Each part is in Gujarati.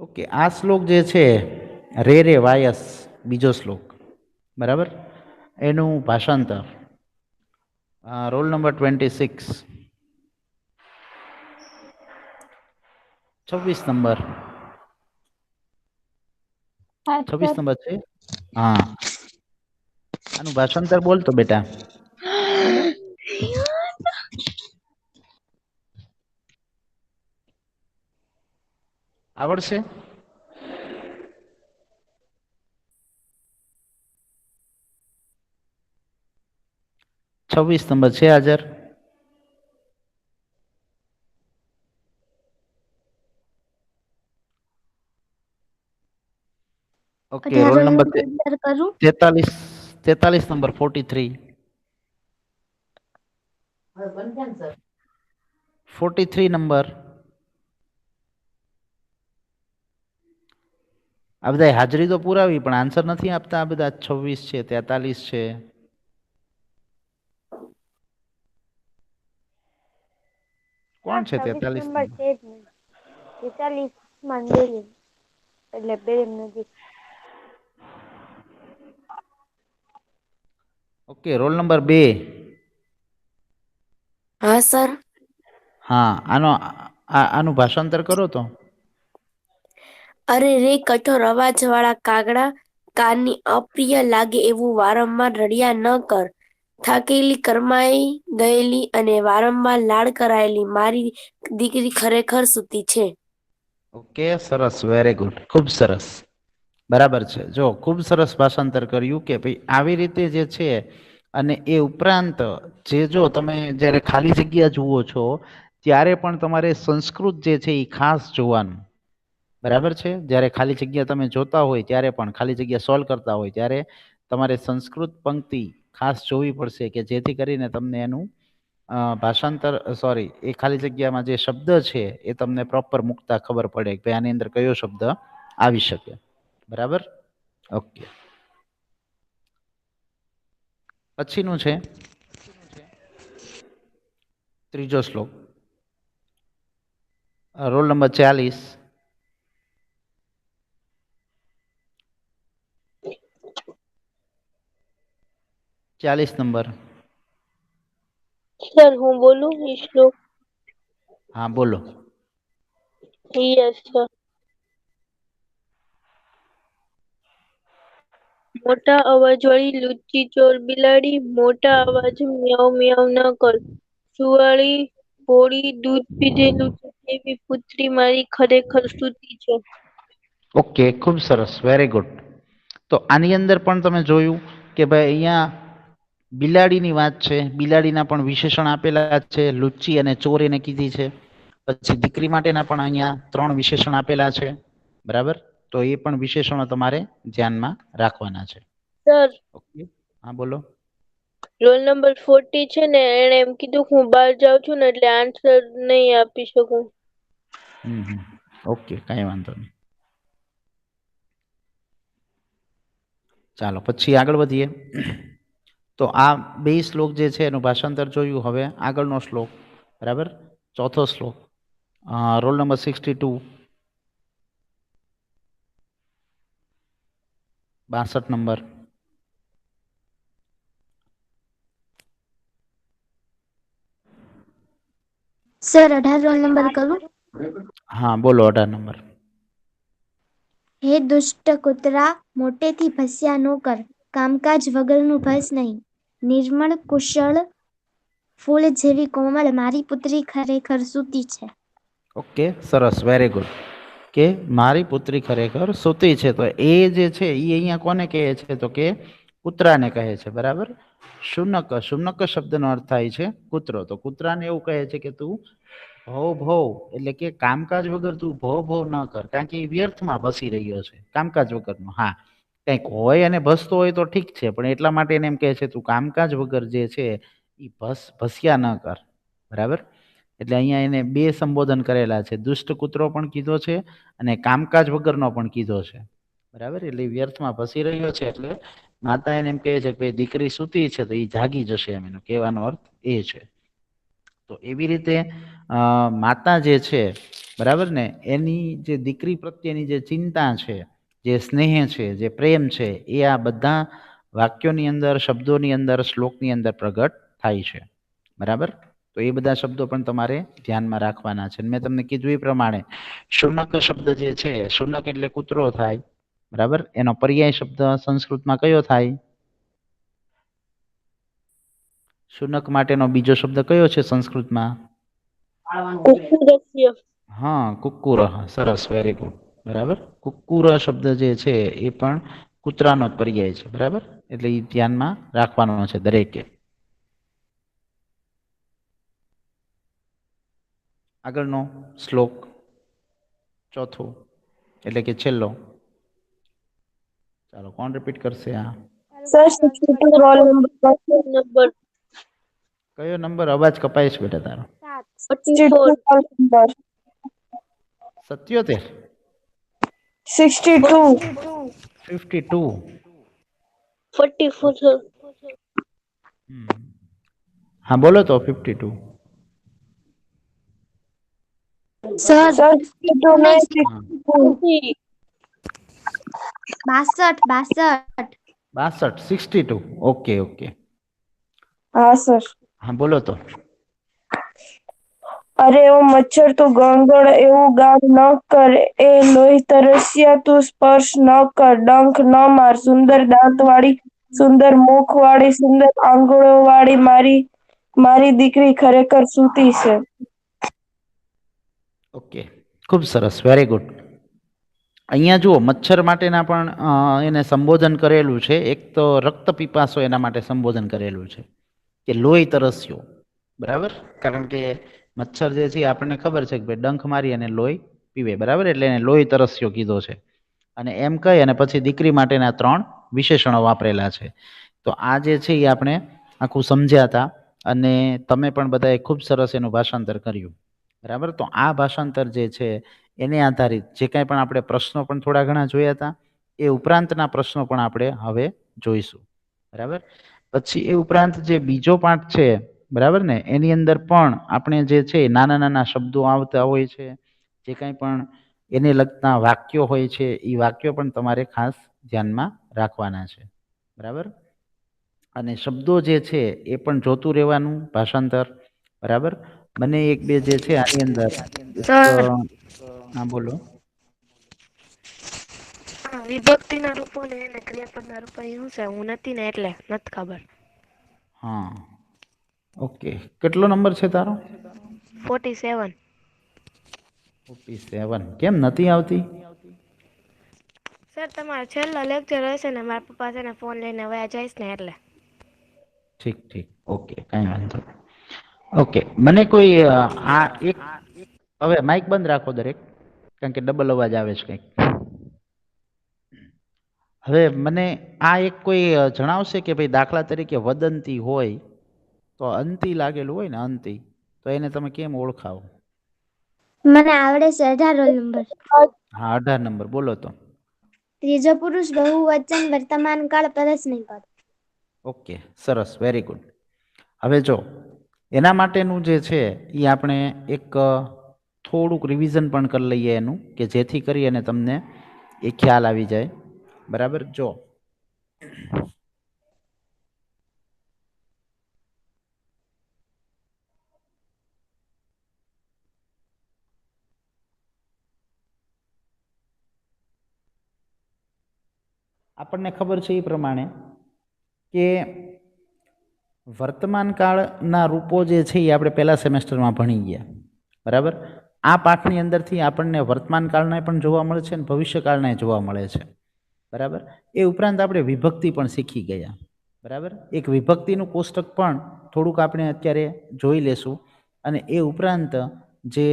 ઓકે, આ શ્લોક જે છે રે રે વાયસ બીજો શ્લોક, બરાબર, એનું ભાષાંતર રોલ નંબર 26, 26 નંબર, હા 26 સર. નંબર છે. હા, આનું ભાષાંતર બોલતો બેટા. આવડશે? છવ્વીસ નંબર છે હાજર? Okay, 18 roll roll number number કરું. 43, 43 નંબર 43, 43 નંબર. આ બધા હાજરી તો પુરાવી પણ આન્સર નથી આપતા. આ બધા 26 છે, 43 છે. સર કોણ છે 26 43 નંબર નંબર? છે જ નહીં. 43 મંડેલી એટલે બે નથી. Okay, roll number 2. હા સર. હા, આનું ભાષાંતર કરો તો. અરે રે કઠોર અવાજ વાળા કાગડા, કાનની અપ્રિય લાગે એવું વારંવાર રડ્યા ન કર. થાકેલી, કરમાઈ ગયેલી અને વારંવાર લાડ કરાયેલી મારી દીકરી ખરેખર સૂતી છે. ઓકે, સરસ, વેરી ગુડ, ખૂબ સરસ, બરાબર છે. જો ખૂબ સરસ ભાષાંતર કર્યું કે ભાઈ આવી રીતે જે છે. અને એ ઉપરાંત જે જો તમે જ્યારે ખાલી જગ્યા જુઓ છો ત્યારે પણ તમારે સંસ્કૃત જે છે એ ખાસ જોવાનું, બરાબર છે. જ્યારે ખાલી જગ્યા તમે જોતા હોય ત્યારે પણ ખાલી જગ્યા સોલ્વ કરતા હોય ત્યારે તમારે સંસ્કૃત પંક્તિ ખાસ જોવી પડશે કે જેથી કરીને તમને એનું ભાષાંતર સોરી એ ખાલી જગ્યામાં જે શબ્દ છે એ તમને પ્રોપર મૂકતા ખબર પડે કે આની અંદર કયો શબ્દ આવી શકે, બરાબર. ઓકે, પછીનું છે ત્રીજો શ્લોક, રોલ નંબર 40, 40 નંબર. સર હું બોલું ઈ શ્લોક? હા, બોલો. Yes sir. મોટા અવાજવાળી લુચ્ચી ચોર બિલાડી, મોટા અવાજે મ્યાઉ મ્યાઉ ન કર. સુવાળી ભોળી દૂધ પીધેલું જેવી પુત્રી મારી ખરેખર સૂતી છે. ઓકે, ખૂબ સરસ, વેરી ગુડ. તો આની અંદર પણ તમે જોયું કે ભાઈ અહીંયા બિલાડીની વાત છે. બિલાડીના પણ વિશેષણ આપેલા છે. લુચ્ચી અને ચોર એને કીધી છે. પછી દીકરી માટેના પણ અહીંયા 3 વિશેષણ આપેલા છે, બરાબર. તો એ પણ વિશેષણો તમારે ધ્યાનમાં રાખવાના છે. સર, ઓકે, હા બોલો. રોલ નંબર 40 છે ને એને એમ કીધું હું બહાર જાઉં છું ને એટલે આન્સર નહીં આપી શકું. ઓકે, કાંઈ વાંધો નહીં. ચાલો પછી આગળ વધીએ. તો આ 2 શ્લોક જે છે એનું ભાષાંતર જોયું. હવે આગળનો શ્લોક, બરાબર, ચોથો શ્લોક, roll number 62, 62 number. Sir 18 roll number કરું. હા, બોલો 18 નંબર. હે દુષ્ટ કૂતરા, મોટેથી ભસ્યા નો કર. કામકાજ વગરનું ભસ નહીં. નિર્મળ કુશળ ફૂલ જેવી કોમળ મારી પુત્રી ખરેખર સૂતી છે. ઓકે, સરસ, વેરી ગુડ. કે મારી પુત્રી ખરેખર સૂતી છે. તો એ જે છે એ અહીંયા કોને કહે છે તો કે કૂતરાને કહે છે, બરાબર. શુનક, શુનક શબ્દનો અર્થ થાય છે કૂતરો. તો કૂતરાને એવું કહે છે કે તું ભવ ભવ એટલે કે કામકાજ વગર તું ભવ ભવ ન કર, કારણ કે એ વ્યર્થમાં ભસી રહ્યો છે કામકાજ વગરનો. હા, કંઈક હોય અને ભસતો હોય તો ઠીક છે, પણ એટલા માટે એને એમ કહે છે તું કામકાજ વગર જે છે એ ભસ્યા ન કર, બરાબર. એટલે અહીંયા એને 2 સંબોધન કરેલા છે. દુષ્ટ કૂતરો પણ કીધો છે અને કામકાજ વગરનો પણ કીધો છે, બરાબર. એટલે વ્યર્થમાં ભસી રહ્યો છે એટલે માતા એને એમ કહે છે કે દીકરી સૂતી છે તો એ જાગી જશે, એમ એનો કહેવાનો અર્થ એ છે. તો એવી રીતે માતા જે છે બરાબર ને, એની જે દીકરી પ્રત્યેની જે ચિંતા છે, જે સ્નેહ છે, જે પ્રેમ છે, એ આ બધા વાક્યોની અંદર, શબ્દોની અંદર, શ્લોકની અંદર પ્રગટ થાય છે. બરાબર, તો એ બધા શબ્દો પણ તમારે ધ્યાનમાં રાખવાના છે. મેં તમને કીધું એ પ્રમાણે શુનક શબ્દ જે છે, શુનક એટલે કૂતરો થાય. બરાબર, એનો પર્યાય શબ્દ સંસ્કૃતમાં કયો થાય? શુનક માટેનો બીજો શબ્દ કયો છે સંસ્કૃતમાં? કુકુરસ્ય. હા, કુક્કુર. સરસ, વેરી ગુડ. બરાબર, કુક્કુર શબ્દ જે છે એ પણ કૂતરાનો જ પર્યાય છે. બરાબર, એટલે એ ધ્યાનમાં રાખવાનો છે દરેકે. આગળનો શ્લોક, ચોથો એટલે કે છેલ્લો. ચાલો, કોણ રિપીટ કરશે? આ સર 62 રોલ નંબર નંબર કયો નંબર? અવાજ કપાય છે બેટા તારો. 44. 62 રોલ નંબર 77? 62 52? 44 sir. હા, બોલો તો. 52. સર સર 62 ને હા, 62 62. 62. Okay okay. હા સર. હા, બોલો તો. અરે ઓ મચ્છર તું ગણગણ એવું ગામ ન કર, એ લોહી તરસ્યા તું સ્પર્શ ન કર, ડંખ ન માર, સુંદર દાંતવાળી, સુંદર મુખવાળી, સુંદર આંગળોવાળી મારી દીકરી ખરેખર સૂતી છે. ઓકે, ખૂબ સરસ, વેરી ગુડ. અહીંયા જુઓ, મચ્છર માટેના પણ એને સંબોધન કરેલું છે. એક તો રક્ત પીપાસો એના માટે સંબોધન કરેલું છે કે લોહી તરસ્યો. બરાબર, કારણ કે મચ્છર જે છે આપણને ખબર છે કે ભાઈ ડંખ મારી અને લોહી પીવે. બરાબર, એટલે એને લોહી તરસ્યો કીધો છે. અને એમ કહી અને પછી દીકરી માટેના 3 વિશેષણો વાપરેલા છે. તો આ જે છે એ આપણે આખું સમજ્યા હતા અને તમે પણ બધાએ ખૂબ સરસ એનું ભાષાંતર કર્યું. બરાબર, તો આ ભાષાંતર જે છે એને આધારિત જે કાંઈ પણ આપણે પ્રશ્નો પણ થોડા ઘણા જોયા હતા, એ ઉપરાંતના પ્રશ્નો પણ આપણે હવે જોઈશું. બરાબર, પછી એ ઉપરાંત જે બીજો પાઠ છે, બરાબર ને, એની અંદર પણ આપણે જે છે નાના નાના શબ્દો આવતા હોય છે, જે કાંઈ પણ એને લગતા વાક્યો હોય છે, એ વાક્યો પણ તમારે ખાસ ધ્યાનમાં રાખવાના છે. બરાબર, અને શબ્દો જે છે એ પણ જોતું રહેવાનું ભાષાંતર. બરાબર, મને એક બે જે છે આની અંદર એક સર હા, બોલો. વિભક્તિના રૂપો ને એને ક્રિયાપદના રૂપો શું છે? હું નથી ને એટલે નથી ખબર. હા, ઓકે. કેટલો નંબર છે તારો? 47. 47. કેમ નથી આવતી? સર તમારો છેલ્લો લેક્ચર હશે ને મારા પપ્પા છે ને ફોન લઈને વયા જઈશ ને એટલે. ઠીક ઠીક, ઓકે, કાંઈ વાંધો નહીં. ઓકે, મને કોઈ આ એક હવે માઇક બંધ રાખો દરેક, કારણ કે ડબલ અવાજ આવે છે કંઈક. હવે મને આ એક કોઈ જણાવશે કે ભાઈ દાખલા તરીકે વદંતી હોય તો અંતિ લાગેલું હોય ને અંતિ, તો એને તમે કેમ ઓળખાવો? મને આવડે છે 18 રોલ નંબર. હા, 18 નંબર બોલો તો. ત્રીજો પુરુષ બહુવચન વર્તમાન કાળ પરસ્મૈ પદ. ઓકે, સરસ, વેરી ગુડ. હવે જો એના માટેનું જે છે એ આપણે એક થોડુંક રિવિઝન પણ કરી લઈએ એનું, કે જેથી કરી અને તમને એ ખ્યાલ આવી જાય. બરાબર, જો આપણને ખબર છે એ પ્રમાણે કે વર્તમાન કાળના રૂપો જે છે એ આપણે પહેલા સેમેસ્ટરમાં ભણી ગયા. બરાબર, આ પાઠની અંદરથી આપણને વર્તમાન કાળના પણ જોવા મળે છે અને ભવિષ્યકાળના જોવા મળે છે. બરાબર, એ ઉપરાંત આપણે વિભક્તિ પણ શીખી ગયા. બરાબર, એક વિભક્તિનું કોષ્ટક પણ થોડુંક આપણે અત્યારે જોઈ લેશું અને એ ઉપરાંત જે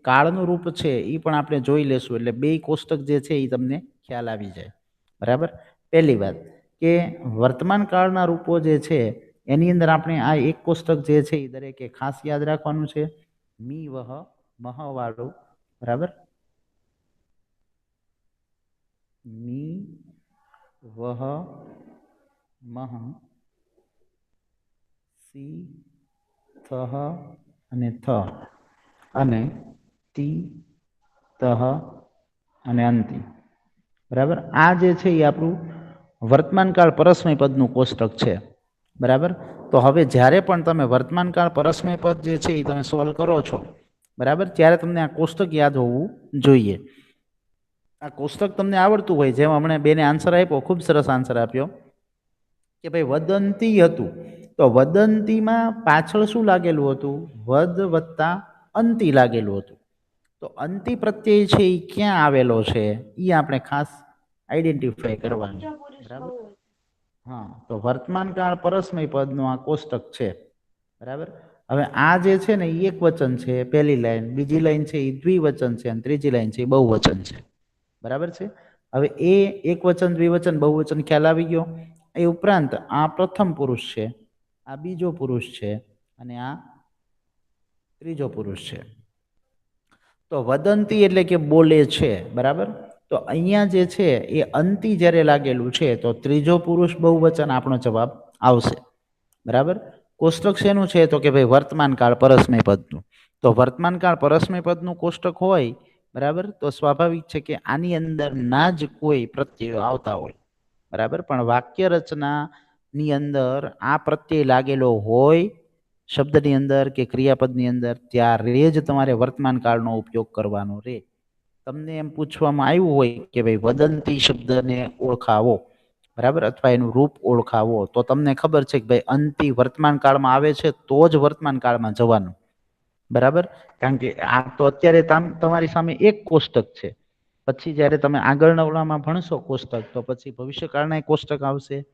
કાળનું રૂપ છે એ પણ આપણે જોઈ લેશું. એટલે 2 કોષ્ટક જે છે એ તમને ખ્યાલ આવી જાય. બરાબર, પહેલી વાત કે વર્તમાન કાળના રૂપો જે છે એની અંદર આપણે આ એક કોષ્ટક જે છે એ દરેકે ખાસ યાદ રાખવાનું છે. મી વહ મહ વાળું. બરાબર, મી વહ મહ, સી થહ અને થ, અને તી તહ અને અંતિ. બરાબર, આ જે છે એ આપણું વર્તમાનકાળ પરસ્મય પદનું કોષ્ટક છે. બરાબર, તો હવે જ્યારે પણ તમે વર્તમાનકાળ પરસ્મય પદ જે છે એ તમે સોલ્વ કરો છો, બરાબર, ત્યારે તમને આ કોષ્ટક યાદ હોવું જોઈએ. આ કોષ્ટક તમને આવડતું હોય, જેમ હમણાં બેને આન્સર આપ્યો, ખૂબ સરસ આન્સર આપ્યો કે ભાઈ વદંતી હતું, તો વદંતીમાં પાછળ શું લાગેલું હતું? વદ વત્તા અંતિ લાગેલું હતું. તો અંતિ પ્રત્યય છે એ ક્યાં આવેલો છે એ આપણે ખાસ આઈડેન્ટિફાઈ કરવાનું. બરાબર, હા, તો વર્તમાન કાળ પરસ્મય પદનું આ કોષ્ટક છે. બરાબર, હવે આ જે છે ને એ એક વચન છે, પહેલી લાઈન, બીજી લાઈન છે એ દ્વિવચન છે, અને ત્રીજી લાઈન છે એ બહુવચન છે. બરાબર છે, હવે એ એક વચન, દ્વિવચન, બહુવચન ખ્યાલ આવી ગયો. એ ઉપરાંત આ પ્રથમ પુરુષ છે, આ બીજો પુરુષ છે, અને આ ત્રીજો પુરુષ છે. તો વદંતી એટલે કે બોલે છે. બરાબર, તો અહીંયા જે છે એ અંતિ જ્યારે લાગેલું છે તો ત્રીજો પુરુષ બહુવચન આપણો જવાબ આવશે. બરાબર, કોષ્ટક શેનું છે? તો કે ભાઈ વર્તમાન કાળ પરસ્મય પદનું. તો વર્તમાન કાળ પરસ્મય પદનું કોષ્ટક હોય, બરાબર, તો સ્વાભાવિક છે કે આની અંદર ના જ કોઈ પ્રત્યયો આવતા હોય. બરાબર, પણ વાક્ય રચનાની અંદર આ પ્રત્યય લાગેલો હોય શબ્દની અંદર કે ક્રિયાપદની અંદર, ત્યારે જ તમારે વર્તમાન કાળનો ઉપયોગ કરવાનો રહે. તમને એમ પૂછવામાં આવ્યું હોય કે ભાઈ વદંતી શબ્દને ઓળખાવો, બરાબર, અથવા એનું રૂપ ઓળખાવો, તો તમને ખબર છે કે ભાઈ અંતિ વર્તમાન કાળમાં આવે છે તો જ વર્તમાન કાળમાં જવાનું. બરાબર, કારણ કે આ તો અત્યારે તમારી સામે એક કોષ્ટક છે. પછી જ્યારે તમે આગળના ઓલામાં ભણશો કોષ્ટક, તો પછી ભવિષ્યકાળના કોષ્ટક આવશે,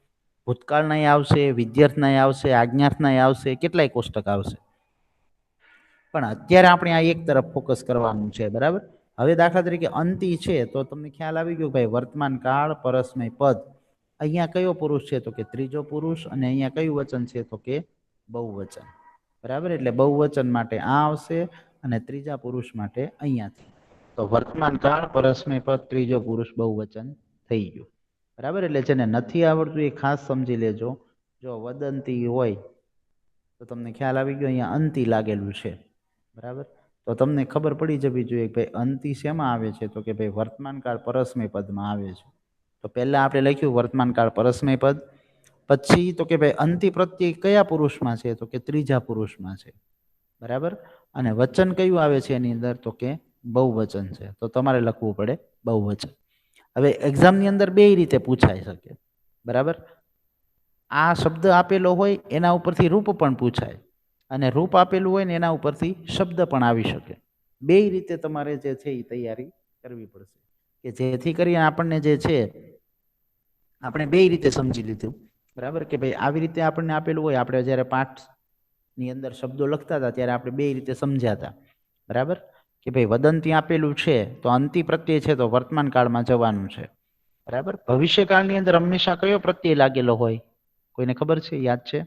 ભૂતકાળના આવશે, વિદ્યાર્થના આવશે, આજ્ઞાર્થના આવશે, કેટલાય કોષ્ટક આવશે. પણ અત્યારે આપણે આ એક તરફ ફોકસ કરવાનું છે. બરાબર, હવે દાખલા તરીકે અંતિ છે, તો તમને ખ્યાલ આવી ગયો ભાઈ વર્તમાન કાળ પરસ્મય પદ. અહીંયા કયો પુરુષ છે? તો કે ત્રીજો પુરુષ. અને અહીંયા કયું વચન છે? તો કે બહુવચન. બરાબર, એટલે બહુવચન માટે આ આવશે અને ત્રીજા પુરુષ માટે અહીંયાથી. તો વર્તમાન કાળ પરસ્મય પદ ત્રીજો પુરુષ બહુવચન થઈ ગયું. બરાબર, એટલે જેને નથી આવડતું એ ખાસ સમજી લેજો. જો વદંતી હોય તો તમને ખ્યાલ આવી ગયો અહીંયા અંતિ લાગેલું છે. બરાબર, તો તમને ખબર પડી જવી જોઈએ કે ભાઈ અંતિ શેમાં આવે છે? તો કે ભાઈ વર્તમાન કાળ પરસ્મય પદમાં આવે છે. તો પહેલા આપણે લખ્યું વર્તમાન કાળ પરસ્મય પદ, પછી તો કે ભાઈ અંતિ પ્રત્યય કયા પુરુષમાં છે? તો કે ત્રીજા પુરુષમાં છે. બરાબર, અને વચન કયું આવે છે એની અંદર? તો કે બહુવચન છે. તો તમારે લખવું પડે બહુવચન. હવે એક્ઝામની અંદર બે રીતે પૂછાઈ શકે. બરાબર, આ શબ્દ આપેલો હોય એના ઉપરથી રૂપ પણ પૂછાય, અને રૂપ આપેલું હોય ને એના ઉપરથી શબ્દ પણ આવી શકે. બે રીતે તમારે જે છે એ તૈયારી કરવી પડશે, કે જેથી કરીને આપણને જે છે આપણે બે રીતે સમજી લીધું. બરાબર, કે ભાઈ આવી રીતે આપણને આપેલું હોય, આપણે જ્યારે પાઠની અંદર શબ્દો લખતા હતા ત્યારે આપણે બે રીતે સમજ્યા હતા. બરાબર, કે ભાઈ વદંતી આપેલું છે તો અંતિ પ્રત્યય છે તો વર્તમાન કાળમાં જવાનું છે. બરાબર, ભવિષ્યકાળની અંદર હંમેશા કયો પ્રત્યય લાગેલો હોય? કોઈને ખબર છે? યાદ છે?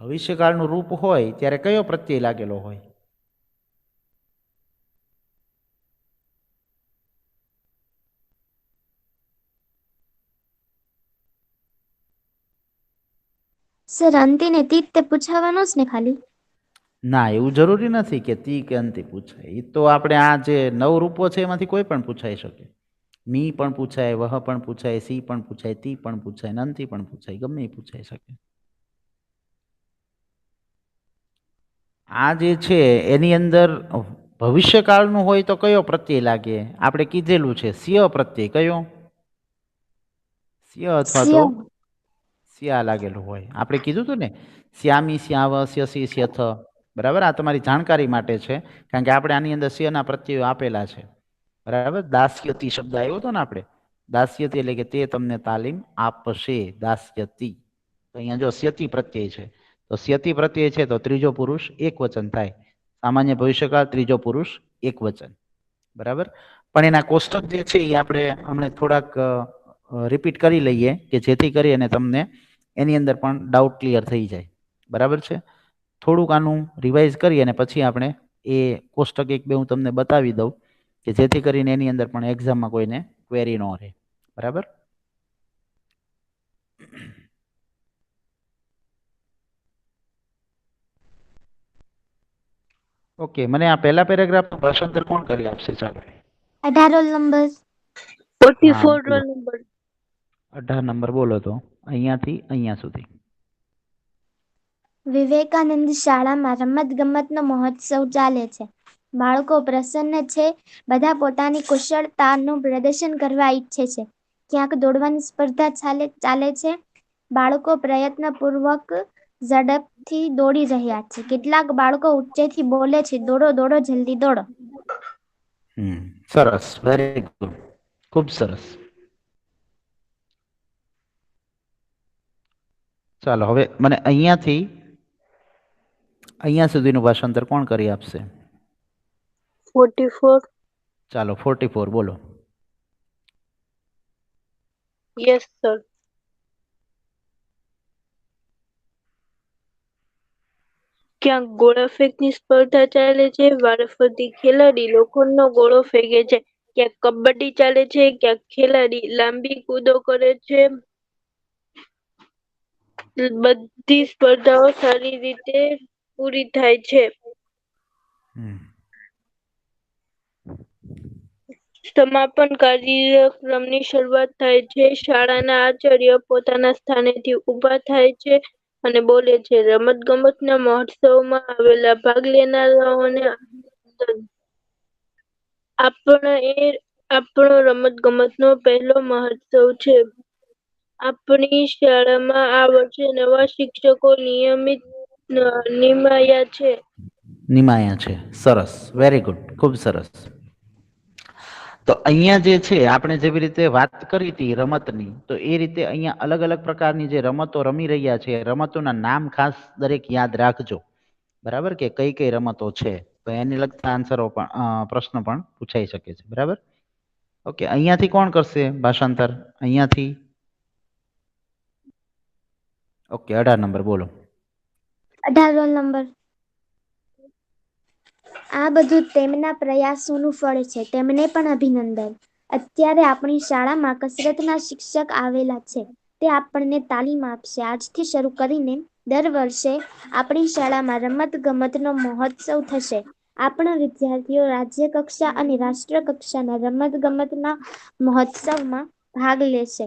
ભવિષ્યકાળનું રૂપ હોય ત્યારે કયો પ્રત્યય લાગેલો હોય? સર અંતિને તીત તે પૂછાવાનો જ ને ખાલી? ના, એવું જરૂરી નથી કે તી કે અંતિ પૂછાય. એ તો આપણે આ જે 9 રૂપો છે એમાંથી કોઈ પણ પૂછાઈ શકે. મી પણ પૂછાય, વહ પણ પૂછાય, સી પણ પૂછાય, તી પણ પૂછાય, નંતી પણ પૂછાય, ગમે એ પૂછાઈ શકે. આ જે છે એની અંદર ભવિષ્યકાળનું હોય તો કયો પ્રત્યય લાગે? આપણે કીધેલું છે સ્ય પ્રત્યય. કયો? સ્ય અથવા તો સ્ય. સ્યા લાગેલું હોય. આપણે કીધું હતું ને, શ્યામી, શ્યાવ, સ્યસી, સ્યથ. બરાબર, આ તમારી જાણકારી માટે છે, કારણ કે આપણે આની અંદર સ્યના પ્રત્યયો આપેલા છે. બરાબર, દાસ્યતી શબ્દ આવ્યો હતો ને આપણે, દાસ્યતી એટલે કે તે તમને તાલીમ આપશે, દાસ્યતી. તો અહીંયા જો સ્યતિ પ્રત્યય છે, તો સ્યતિ પ્રત્યય છે તો ત્રીજો પુરુષ એક વચન થાય. સામાન્ય ભવિષ્યકાળ ત્રીજો પુરુષ એક વચન. બરાબર, પણ એના કોષ્ટક જે છે એ આપણે હમણાં થોડાક રિપીટ કરી લઈએ, કે જેથી કરી અને તમને એની અંદર પણ ડાઉટ ક્લિયર થઈ જાય. બરાબર છે, થોડુંક આનું રિવાઇઝ કરી અને પછી આપણે એ કોષ્ટક એક બે હું તમને બતાવી દઉં, કે જેથી કરીને એની અંદર પણ એક્ઝામમાં કોઈને ક્વેરી ન રહે. બરાબર, ઓકે, મને આ પહેલા પેરેગ્રાફનું ભાષાંતર કોણ કરી આપશે? ચાલો. 18 રોલ નંબર. 44 બોલો. Roll number. 18 નંબર બોલો તો, અહીંયાથી અહીંયા સુધી. વિવેકાનંદ શાળામાં રમતગમતનો મહોત્સવ ચાલે છે. બાળકો પ્રસન્ન છે. બધા પોતાની કુશળતાનું પ્રદર્શન કરવા ઈચ્છે છે. ક્યાંક દોડવાની સ્પર્ધા ચાલે છે. બાળકો પ્રયત્નપૂર્વક ઝડપથી દોડી રહ્યા છે. કેટલાક બાળકો ઊંચેથી બોલે છે, દોડો દોડો, જલ્દી દોડો. સરસ, વેરી ગુડ, ખૂબ સરસ. ચાલો, હવે મને અહીંયાથી અહીંયા સુધીનું ભાષાંતર કોણ કરી આપશે? 44. ચાલો, 44 બોલો. Yes sir. ક્યાંક ગોળા ફેંકની સ્પર્ધા ચાલે છે. વારાફરતી ખેલાડી લોખંડનો ગોળો ફેંકે છે. ક્યાંક કબડ્ડી ચાલે છે. ક્યાંક ખેલાડી લાંબી કૂદો કરે છે. બધી સ્પર્ધાઓ સારી રીતે પૂરી થાય છે. સમાપન કાર્યક્રમની શરૂઆત થાય છે. શાળાના આચાર્ય પોતાના સ્થાનેથી ઊભા થાય છે અને બોલે છે, રમતગમતના મહોત્સવમાં આવેલા ભાગ લેનારાઓને અભિનંદન. આપણો રમતગમતનો પહેલો મહોત્સવ છે. આપણી શાળામાં આ વર્ષે નવા શિક્ષકો નિમાયા છે. સરસ, વેરી ગુડ, ખૂબ સરસ. તો અહીંયા જે છે, આપણે જેવી રીતે વાત કરી હતી રમતની, તો એ રીતે અહીંયા અલગ અલગ પ્રકારની જે રમતો રમી રહ્યા છે, રમતોના નામ ખાસ દરેક યાદ રાખજો. બરાબર, કે કઈ કઈ રમતો છે, તો એની લગતા આન્સરો પણ પ્રશ્ન પણ પૂછાઈ શકે છે. બરાબર. ઓકે, અહીંયાથી કોણ કરશે ભાષાંતર? અહીંયાથી ઓકે, 18 નંબર બોલો. 18 રોલ નંબર. આ બધું તેમના પ્રયાસોનું ફળ છે. તેમને પણ અભિનંદન. અત્યારે આપણી શાળામાં કસરતના શિક્ષક આવેલા છે. તે આપણને તાલીમ આપશે. આજથી શરૂ કરીને દર વર્ષે આપણી શાળામાં રમતગમતનો મહોત્સવ થશે. આપણા વિદ્યાર્થીઓ રાજ્ય કક્ષા અને રાષ્ટ્ર કક્ષાના રમતગમતના મહોત્સવમાં ભાગ લેશે.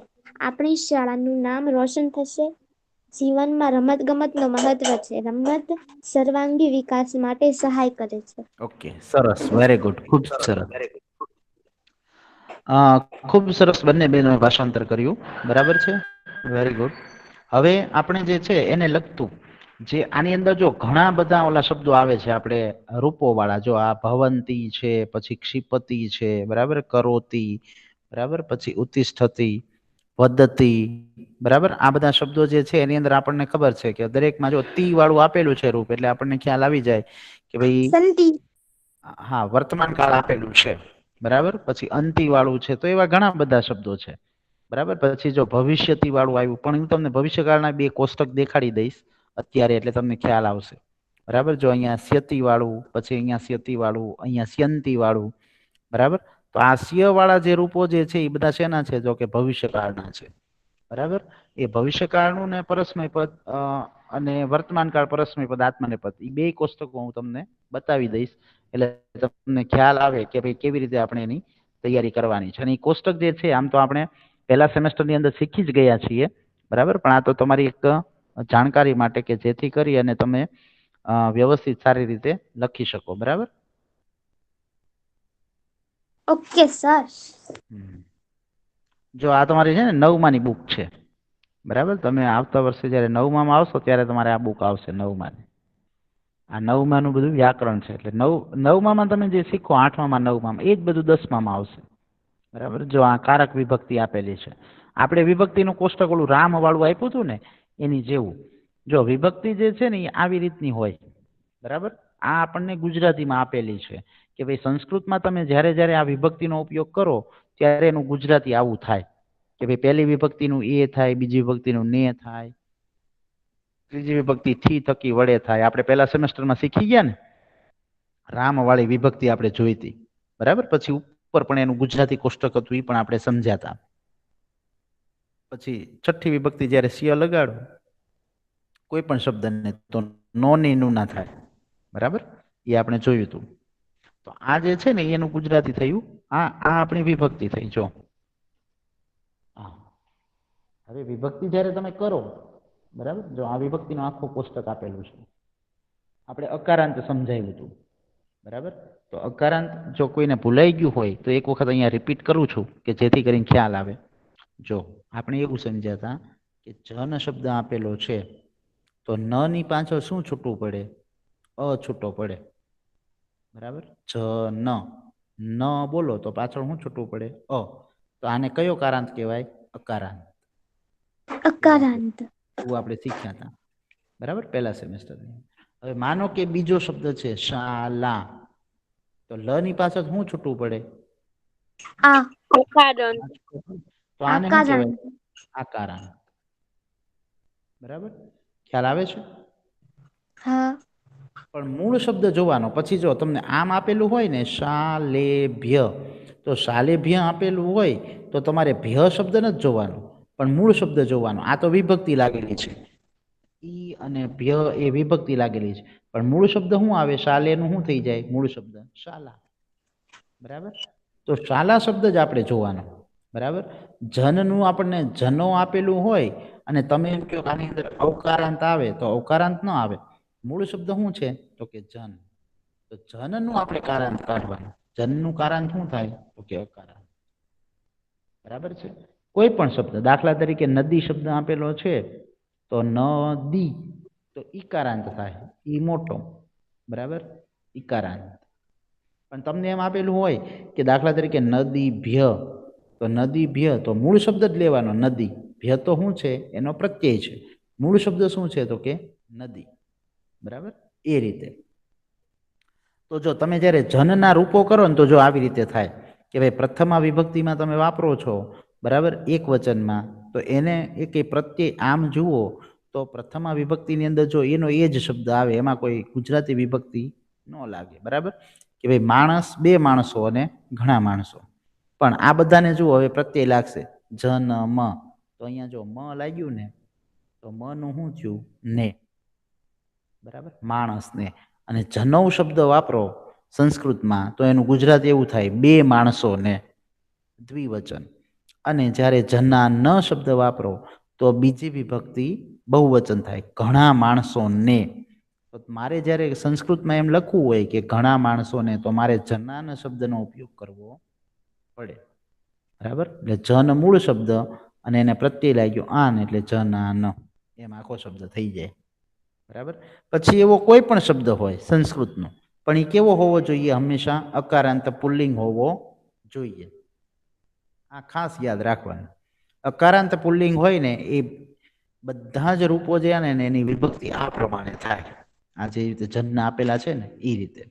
આપણી શાળાનું નામ રોશન થશે. જીવનમાં રમતગમતનું મહત્વ છે. રમત સર્વાંગી વિકાસ માટે સહાય કરે છે. ઓકે, સરસ, વેરી ગુડ, ખૂબ સરસ. ખૂબ સરસ બંને બહેનોએ ભાષાંતર કર્યું. બરાબર છે, વેરી ગુડ. હવે આપણે જે છે એને લગતું જે આની અંદર જો ઘણા બધા ઓલા શબ્દો આવે છે આપણે રૂપો વાળા, જો આ ભવંતી છે, પછી ક્ષિપતિ છે, બરાબર, કરોતી, બરાબર, પછી ઉત્તિષ્ઠતી, વદતી, બરાબર, આ બધા શબ્દો જે છે એની અંદર આપણને ખબર છે કે દરેકમાં જો તી વાળું આપેલું છે રૂપ, એટલે આપણને ખ્યાલ આવી જાય કે ભાઈ સંતિ. હા, વર્તમાન કાળ આપેલું છે. બરાબર, પછી અંતિ વાળું છે, તો એવા ઘણા બધા શબ્દો છે. બરાબર, પછી જો ભવિષ્યતી વાળું આવ્યું, પણ હું તમને ભવિષ્યકાળના બે કોષ્ટક દેખાડી દઈશ અત્યારે, એટલે તમને ખ્યાલ આવશે. બરાબર, જો અહીંયા સ્યતિ વાળું, પછી અહીંયા સ્યતિ વાળું, અહીંયા સ્યંતિ વાળું. બરાબર, તો આ સ્ય વાળા જે રૂપો જે છે એ બધા શેના છે? જો કે ભવિષ્યકાળના છે. બરાબર, એ ભવિષ્યકાળનું ને પરસ્મય પદ અને વર્તમાન કાળ પરસ્મય પદ આત્મનેપદ, એ બે કોષ્ટકો હું તમને બતાવી દઈશ, એટલે તમને ખ્યાલ આવે કે ભાઈ કેવી રીતે આપણે એની તૈયારી કરવાની છે. અને એ કોષ્ટક જે છે આમ તો આપણે પહેલા સેમેસ્ટરની અંદર શીખી જ ગયા છીએ. બરાબર, પણ આ તો તમારી એક જાણકારી માટે કે જેથી કરી અને તમે વ્યવસ્થિત સારી રીતે લખી શકો. બરાબર. Okay sir. જો આ તમારી છે ને 9માની બુક છે. બરાબર, તમે આવતા વર્ષે જયારે 9મામાં આવશો ત્યારે તમારે આ બુક આવશે 9માની. આ 9માનું બધું વ્યાકરણ છે, એટલે 9મામાં તમે જે શીખો 8મામાં 9મામાં એ જ બધું 10મામાં આવશે. બરાબર, જો આ કારક વિભક્તિ આપેલી છે, આપણે વિભક્તિનું કોષ્ટક ઓલું રામ વાળું આપ્યું હતું ને એની જેવું. જો વિભક્તિ જે છે ને એ આવી રીતની હોય. બરાબર, આ આપણને ગુજરાતીમાં આપેલી છે કે ભાઈ સંસ્કૃતમાં તમે જ્યારે જ્યારે આ વિભક્તિનો ઉપયોગ કરો ત્યારે એનું ગુજરાતી આવું થાય કે ભાઈ પહેલી વિભક્તિનું એ થાય, બીજી વિભક્તિનું ને થાય, ત્રીજી વિભક્તિ થી થકી વડે થાય. આપણે પહેલા સેમેસ્ટરમાં શીખી ગયા ને, રામ વાળી વિભક્તિ આપણે જોઈ હતી. બરાબર, પછી ઉપર પણ એનું ગુજરાતી કોષ્ટક હતું, એ પણ આપણે સમજ્યા હતા. પછી છઠ્ઠી વિભક્તિ જ્યારે સિય લગાડો કોઈ પણ શબ્દને તો નો ની નું ના થાય. બરાબર, એ આપણે જોયું હતું. તો આ જે છે ને એનું ગુજરાતી થયું, આ આપણી વિભક્તિ થઈ. જો હા, હવે વિભક્તિ જ્યારે તમે કરો, બરાબર, જો આ વિભક્તિનું આખું કોષ્ટક આપેલું છે. આપણે અકારાંત સમજાવ્યું હતું, બરાબર. તો અકારાંત જો કોઈને ભૂલાઈ ગયું હોય તો એક વખત અહીંયા રિપીટ કરું છું કે જેથી કરીને ખ્યાલ આવે. જો આપણે એવું સમજ્યા હતા કે જન શબ્દ આપેલો છે તો ન ની પાછળ શું છૂટવું પડે? અ છૂટો પડે, બરાબર. ન બોલો તો પાછળ શું છૂટવું પડે? અ. તો આને કયો કારાંત કહેવાય? અકારાંત. અકારાંત. એવું આપણે શીખ્યા હતા, બરાબર, પહેલા સેમેસ્ટરમાં. હવે માનો કે બીજો શબ્દ છે શાલા, તો લ ની પાછળ શું છૂટવું પડે? આ. અકારાંત. તો આને શું કહેવાય? આકારાંત. આકારાંત. બરાબર, ખ્યાલ આવે છે? હા. પણ મૂળ શબ્દ જોવાનો. પછી જો તમને આમ આપેલું હોય ને શાલેભ્ય, તો શાલેભ્ય આપેલું હોય તો તમારે ભ્ય શબ્દ નથી જોવાનો, પણ મૂળ શબ્દ જોવાનો. આ તો વિભક્તિ લાગેલી છે, ઈ અને ભ્ય એ વિભક્તિ લાગેલી છે, પણ મૂળ શબ્દ શું આવે? શાલેનું શું થઈ જાય? મૂળ શબ્દ શાલા, બરાબર. તો શાલા શબ્દ જ આપણે જોવાનો, બરાબર. જનનું આપણને જનો આપેલું હોય અને તમે એમ કહો આની અંદર અવકારાંત આવે, તો અવકારાંત ન આવે. મૂળ શબ્દ શું છે? તો કે જન. તો જનનું આપણે કારાંત કાઢવાનું. જનનું કારાંત શું થાય? તો કે અકારાંત. બરાબર છે. કોઈ પણ શબ્દ, દાખલા તરીકે નદી શબ્દ આપેલો છે તો નદી, તો ઈકારાંત થાય, ઈ મોટો, બરાબર, ઈકારાંત. પણ તમને એમ આપેલું હોય કે દાખલા તરીકે નદી ભ્ય, તો નદી ભ્ય, તો મૂળ શબ્દ જ લેવાનો નદી. ભ્ય તો શું છે? એનો પ્રત્યય છે. મૂળ શબ્દ શું છે? તો કે નદી, બરાબર. એ રીતે. તો જો તમે જ્યારે જનના રૂપો કરો ને તો જો આવી રીતે થાય કે ભાઈ પ્રથમા વિભક્તિમાં તમે વાપરો છો, બરાબર, એક વચનમાં, તો એને એક પ્રત્યય આમ જુઓ તો પ્રથમા વિભક્તિની અંદર જો એનો એ જ શબ્દ આવે, એમાં કોઈ ગુજરાતી વિભક્તિ ન લાગે, બરાબર. કે ભાઈ માણસ, બે માણસો અને ઘણા માણસો. પણ આ બધાને જુઓ હવે પ્રત્યય લાગશે, જન મ, તો અહીંયા જો મ લાગ્યું ને, તો મ નું શું થયું? ને, બરાબર, માણસને. અને જનૌ શબ્દ વાપરો સંસ્કૃતમાં તો એનું ગુજરાતી એવું થાય, બે માણસોને, દ્વિવચન. અને જ્યારે જના ન શબ્દ વાપરો તો બીજી વિભક્તિ બહુવચન થાય, ઘણા માણસોને. તો મારે જ્યારે સંસ્કૃતમાં એમ લખવું હોય કે ઘણા માણસોને, તો મારે જનાના શબ્દનો ઉપયોગ કરવો પડે, બરાબર. એટલે જન મૂળ શબ્દ અને એને પ્રત્યય લાગ્યો આન, એટલે જનાન, એમ આખો શબ્દ થઈ જાય, બરાબર. પછી એવો કોઈ પણ શબ્દ હોય સંસ્કૃતનો, પણ એ કેવો હોવો જોઈએ? હંમેશા અકારાંત પુલ્લિંગ હોવો જોઈએ. આ ખાસ યાદ રાખવાનું. અકારાંત પુલ્લિંગ હોય ને એ બધા જ રૂપો જે ને એની વિભક્તિ આ પ્રમાણે થાય. આ જે રીતે જનના આપેલા છે ને એ રીતે.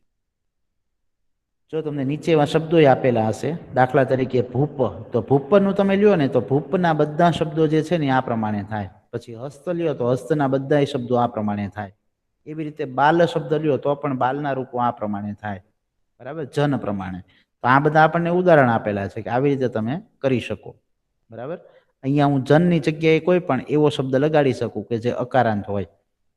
જો તમને નીચે એવા શબ્દો આપેલા હશે, દાખલા તરીકે ભૂપ, તો ભૂપનું તમે લ્યો ને તો ભૂપના બધા શબ્દો જે છે ને આ પ્રમાણે થાય. પછી હસ્ત લ્યો તો હસ્તના બધા શબ્દો આ પ્રમાણે થાય. એવી રીતે બાલ શબ્દ લ્યો તો પણ બાલના રૂપો આ પ્રમાણે થાય, બરાબર, જન પ્રમાણે. તો આ બધા આપણને ઉદાહરણ આપેલા છે કે આવી રીતે તમે કરી શકો, બરાબર. અહીંયા હું જનની જગ્યાએ કોઈ પણ એવો શબ્દ લગાડી શકું કે જે અકારાંત હોય.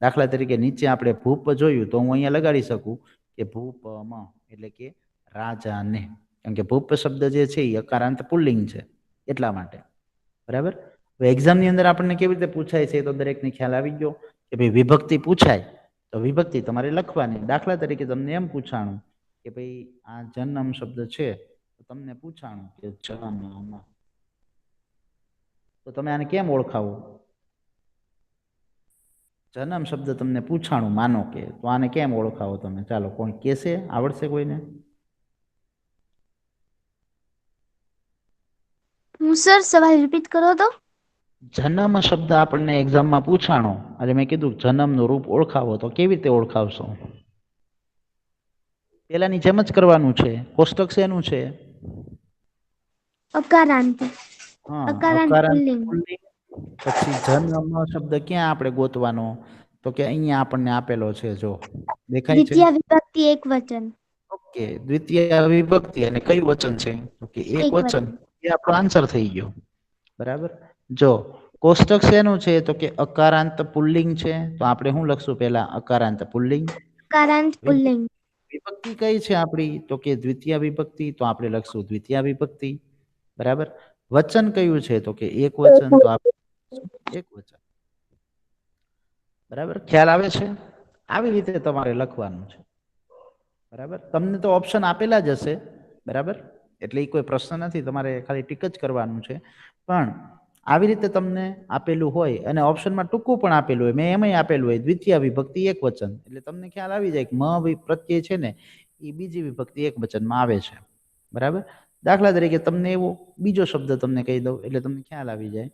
દાખલા તરીકે નીચે આપણે ભૂપ જોયું તો હું અહીંયા લગાડી શકું કે ભૂપમ, એટલે કે રાજાને. કારણ કે ભૂપ શબ્દ જે છે એ અકારાંત પુલ્લિંગ છે, એટલા માટે, બરાબર. હવે એક્ઝામની અંદર આપણને કેવી રીતે પૂછાય છે તો દરેકને ખ્યાલ આવી ગયો કે ભાઈ વિભક્તિ પૂછાય તો વિભક્તિ તમારે લખવાની. દાખલા તરીકે તમને એમ પૂછાણું કે ભાઈ આ જન્મ શબ્દ છે, તો તમને પૂછાણું કે જન્મ, તો તમે આને કેમ ઓળખાવો? જન્મ શબ્દ તમને પૂછાણું, માનો કે, તો આને કેમ ઓળખાવો તમે? ચાલો કોઈ કહેશે? આવડશે કોઈને? હું સર સવાલ રિપીટ કરો તો. જન્મ શબ્દ આપણને એક્ઝામમાં પૂછાણો અને મેં કીધું જન્મનું રૂપ ઓળખાવો, તો કેવી રીતે ઓળખાવશો? પેલાની જેમ જ કરવાનું છે. કોષ્ટક શેનું છે? અકારાંત. હા, અકારાંત અકારાંત પુલ્લિંગ. પુલ્લિંગ. પછી જન્મ શબ્દ ક્યાં આપણે ગોતવાનો? તો કે અહીંયા આપણને આપેલો છે, જો દેખાય છે. દ્વિતીય વિભક્તિ એક વચન. ઓકે, દ્વિતીય વિભક્તિ અને કયું વચન છે? તો કે એક વચન. એ આપણો આન્સર થઈ ગયો, બરાબર. જો કોષ્ટક શેનું છે? તો કે અકારાંત પુલ્લિંગ છે, તો આપણે શું લખશું? પહેલા અકારાંત પુલ્લિંગ. અકારાંત પુલ્લિંગ. વિભક્તિ કઈ છે આપણી? તો કે દ્વિતીય વિભક્તિ, તો આપણે લખશું દ્વિતીય વિભક્તિ. બરાબર. વચન કયું છે? તો કે એક વચન, તો આપણે લખશું એક વચન. બરાબર, ખ્યાલ આવે છે? આવી રીતે તમારે લખવાનું છે. બરાબર, તમને તો ઓપ્શન આપેલા જ હશે. બરાબર, એટલે એ કોઈ પ્રશ્ન નથી, તમારે ખાલી ટીક જ કરવાનું છે. પણ આવી રીતે તમને આપેલું હોય અને ઓપ્શનમાં ટૂંકું પણ આપેલું હોય, મેં એમાંય આપેલું હોય દ્વિતીય વિભક્તિ એક વચન, એટલે તમને ખ્યાલ આવી જાય કે પ્રત્યય છે ને એ બીજી વિભક્તિ એક વચનમાં આવે છે. બરાબર. દાખલા તરીકે તમને એવો બીજો શબ્દ તમને કહી દઉં એટલે તમને ખ્યાલ આવી જાય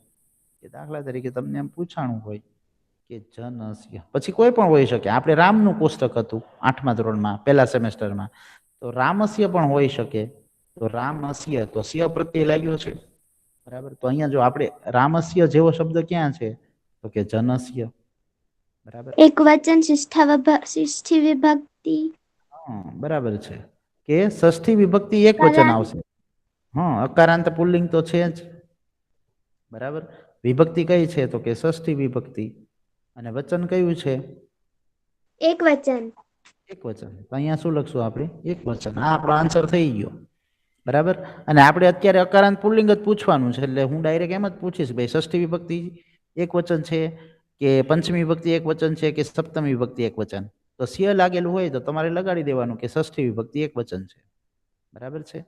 કે દાખલા તરીકે તમને એમ પૂછાણું હોય કે જનસ્ય, પછી કોઈ પણ હોઈ શકે. આપણે રામનું કોષ્ટક હતું 8મા ધોરણમાં પહેલા સેમેસ્ટરમાં, તો રામસ્ય પણ હોઈ શકે. તો રામસ્ય, તો સ્ય પ્રત્યય લાગ્યો છે. બરાબર, તો અહીંયા જો આપણે રામસ્ય જેવો શબ્દ ક્યાં છે? તો કે જનસ્ય. બરાબર, એક વચન ષષ્ઠી વિભક્તિ. હા બરાબર છે કે ષષ્ઠી વિભક્તિ એક વચન અકારાંત. આવશે. હા, અકારાંત પુલ્લિંગ તો છે જ. બરાબર, વિભક્તિ કઈ છે? તો કે ષષ્ઠી વિભક્તિ. અને વચન કયું છે? એક વચન. એક વચન. તો અહીંયા શું લખશું આપણે? એક વચન. આ આપણો આન્સર થઈ ગયો. બરાબર, અને આપણે અત્યારે અકારાંત પુલ્લિંગ જ પૂછવાનું છે, એટલે હું ડાયરેક્ટ એમ જ પૂછીશ ભાઈ ષષ્ઠી વિભક્તિ એક વચન છે કે પંચમી વિભક્તિ એક વચન છે કે સપ્તમી વિભક્તિ એક વચન. તો સ્ય લાગેલું હોય તો તમારે લગાડી દેવાનું કે ષષ્ઠી વિભક્તિ એક વચન છે. બરાબર છે.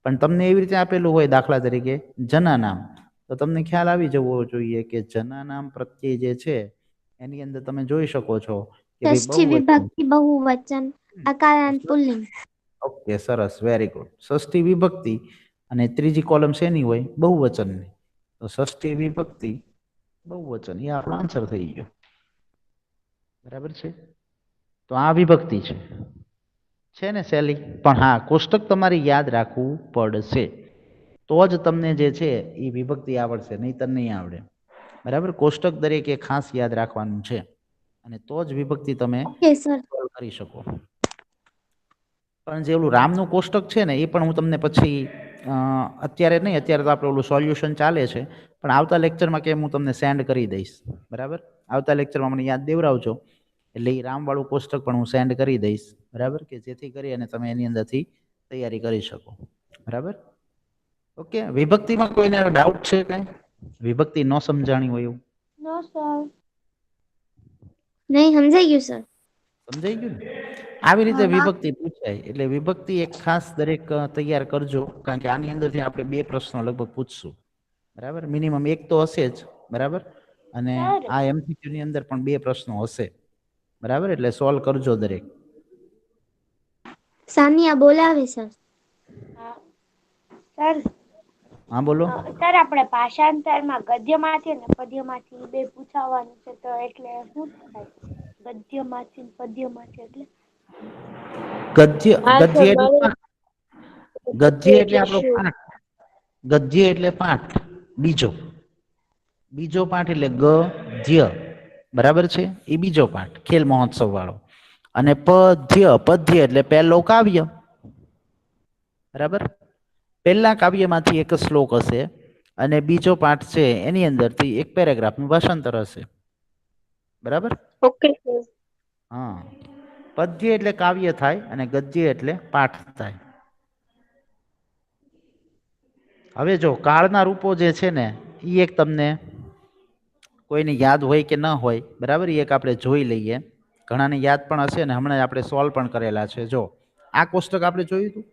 પણ તમને એવી રીતે આપેલું હોય દાખલા તરીકે જના નામ, તો તમને ખ્યાલ આવી જવો જોઈએ કે જના નામ પ્રત્યય જે છે એની અંદર તમે જોઈ શકો છો કે ભાઈ ષષ્ઠી બહુવચન. વિભક્તિ બહુવચન, અકારાંત પુલ્લિંગ. ઓકે, સરસ, વેરી ગુડ. ષષ્ઠી વિભક્તિ અને ત્રીજી કોલમ શેની હોય? બહુવચનની. તો ષષ્ઠી વિભક્તિ બહુવચન, એ આપણો આન્સર થઈ ગયો. બરાબર છે. તો આ વિભક્તિ છે ને સહેલી? પણ હા, કોષ્ટક તમારે યાદ રાખવું પડશે, તો જ તમને જે છે એ વિભક્તિ આવડશે, નહીંતર નહીં આવડે. બરાબર, કોષ્ટક દરેકે ખાસ યાદ રાખવાનું છે અને તો જ વિભક્તિ તમે ઓકે સર. સોલ્વ કરી શકો. પણ જે ઓલું રામનું કોષ્ટક છે ને એ પણ હું તમને પછી અત્યારે નહીં, અત્યારે તો આપણે ઓલું સોલ્યુશન ચાલે છે, પણ આવતા લેક્ચરમાં કેમ હું તમને સેન્ડ કરી દઈશ. બરાબર, આવતા લેક્ચરમાં મને યાદ દેવડાવજો, એટલે એ રામવાળું કોષ્ટક પણ હું સેન્ડ કરી દઈશ. બરાબર, કે જેથી કરી અને તમે એની અંદરથી તૈયારી કરી શકો. બરાબર, ઓકે. વિભક્તિમાં કોઈને ડાઉટ છે કાંઈ? વિભક્તિ ન સમજાણી હોય એવું? નો સર. નહીં, સમજાઈ ગયું સર. સમજાઈ ગયું ને? આવી રીતે હા. વિભક્તિ પૂછાય, એટલે વિભક્તિ એક ખાસ દરેક તૈયાર કરજો, કારણ કે આની અંદરથી આપણે 2 પ્રશ્નો લગભગ પૂછશું. બરાબર, મિનિમમ એક તો હશે જ. બરાબર, અને આ MCQ ની અંદર પણ 2 પ્રશ્નો હશે. બરાબર, એટલે સોલ્વ કરજો દરેક. સાનિયા બોલાવે સર. સર, હા બોલો. સર આપણે ભાષાંતરમાં ગદ્યમાંથી અને પદ્યમાંથી બે પૂછાવાનું છે, તો એટલે શું થાય? ગદ્યમાંથી ને પદ્યમાંથી એટલે ગદ્ય, હા ગદ્ય સર, એટલે મારે પાઠ. ગદ્ય એટલે આપણો શું? પાઠ. ગદ્ય એટલે પાઠ બીજો. બીજો પાઠ એટલે ગદ્ય. બરાબર છે, એ બીજો પાઠ ખેલ મહોત્સવ વાળો. અને પદ્ય, પદ્ય એટલે પહેલો કાવ્ય. બરાબર, પહેલા કાવ્યમાંથી એક શ્લોક હશે અને બીજો પાઠ છે એની અંદરથી એક પેરેગ્રાફનું ભાષાંતર હશે. બરાબર. Okay sir. હા, પદ્ય એટલે કાવ્ય થાય અને ગદ્ય એટલે પાઠ થાય. હવે જો કાળના રૂપો જે છે ને એ એક તમને કોઈને યાદ હોય કે ન હોય, બરાબર, એ એક આપણે જોઈ લઈએ. ઘણાને યાદ પણ હશે ને હમણાં આપણે સોલ્વ પણ કરેલા છે. જો આ કોષ્ટક આપણે જોયું હતું,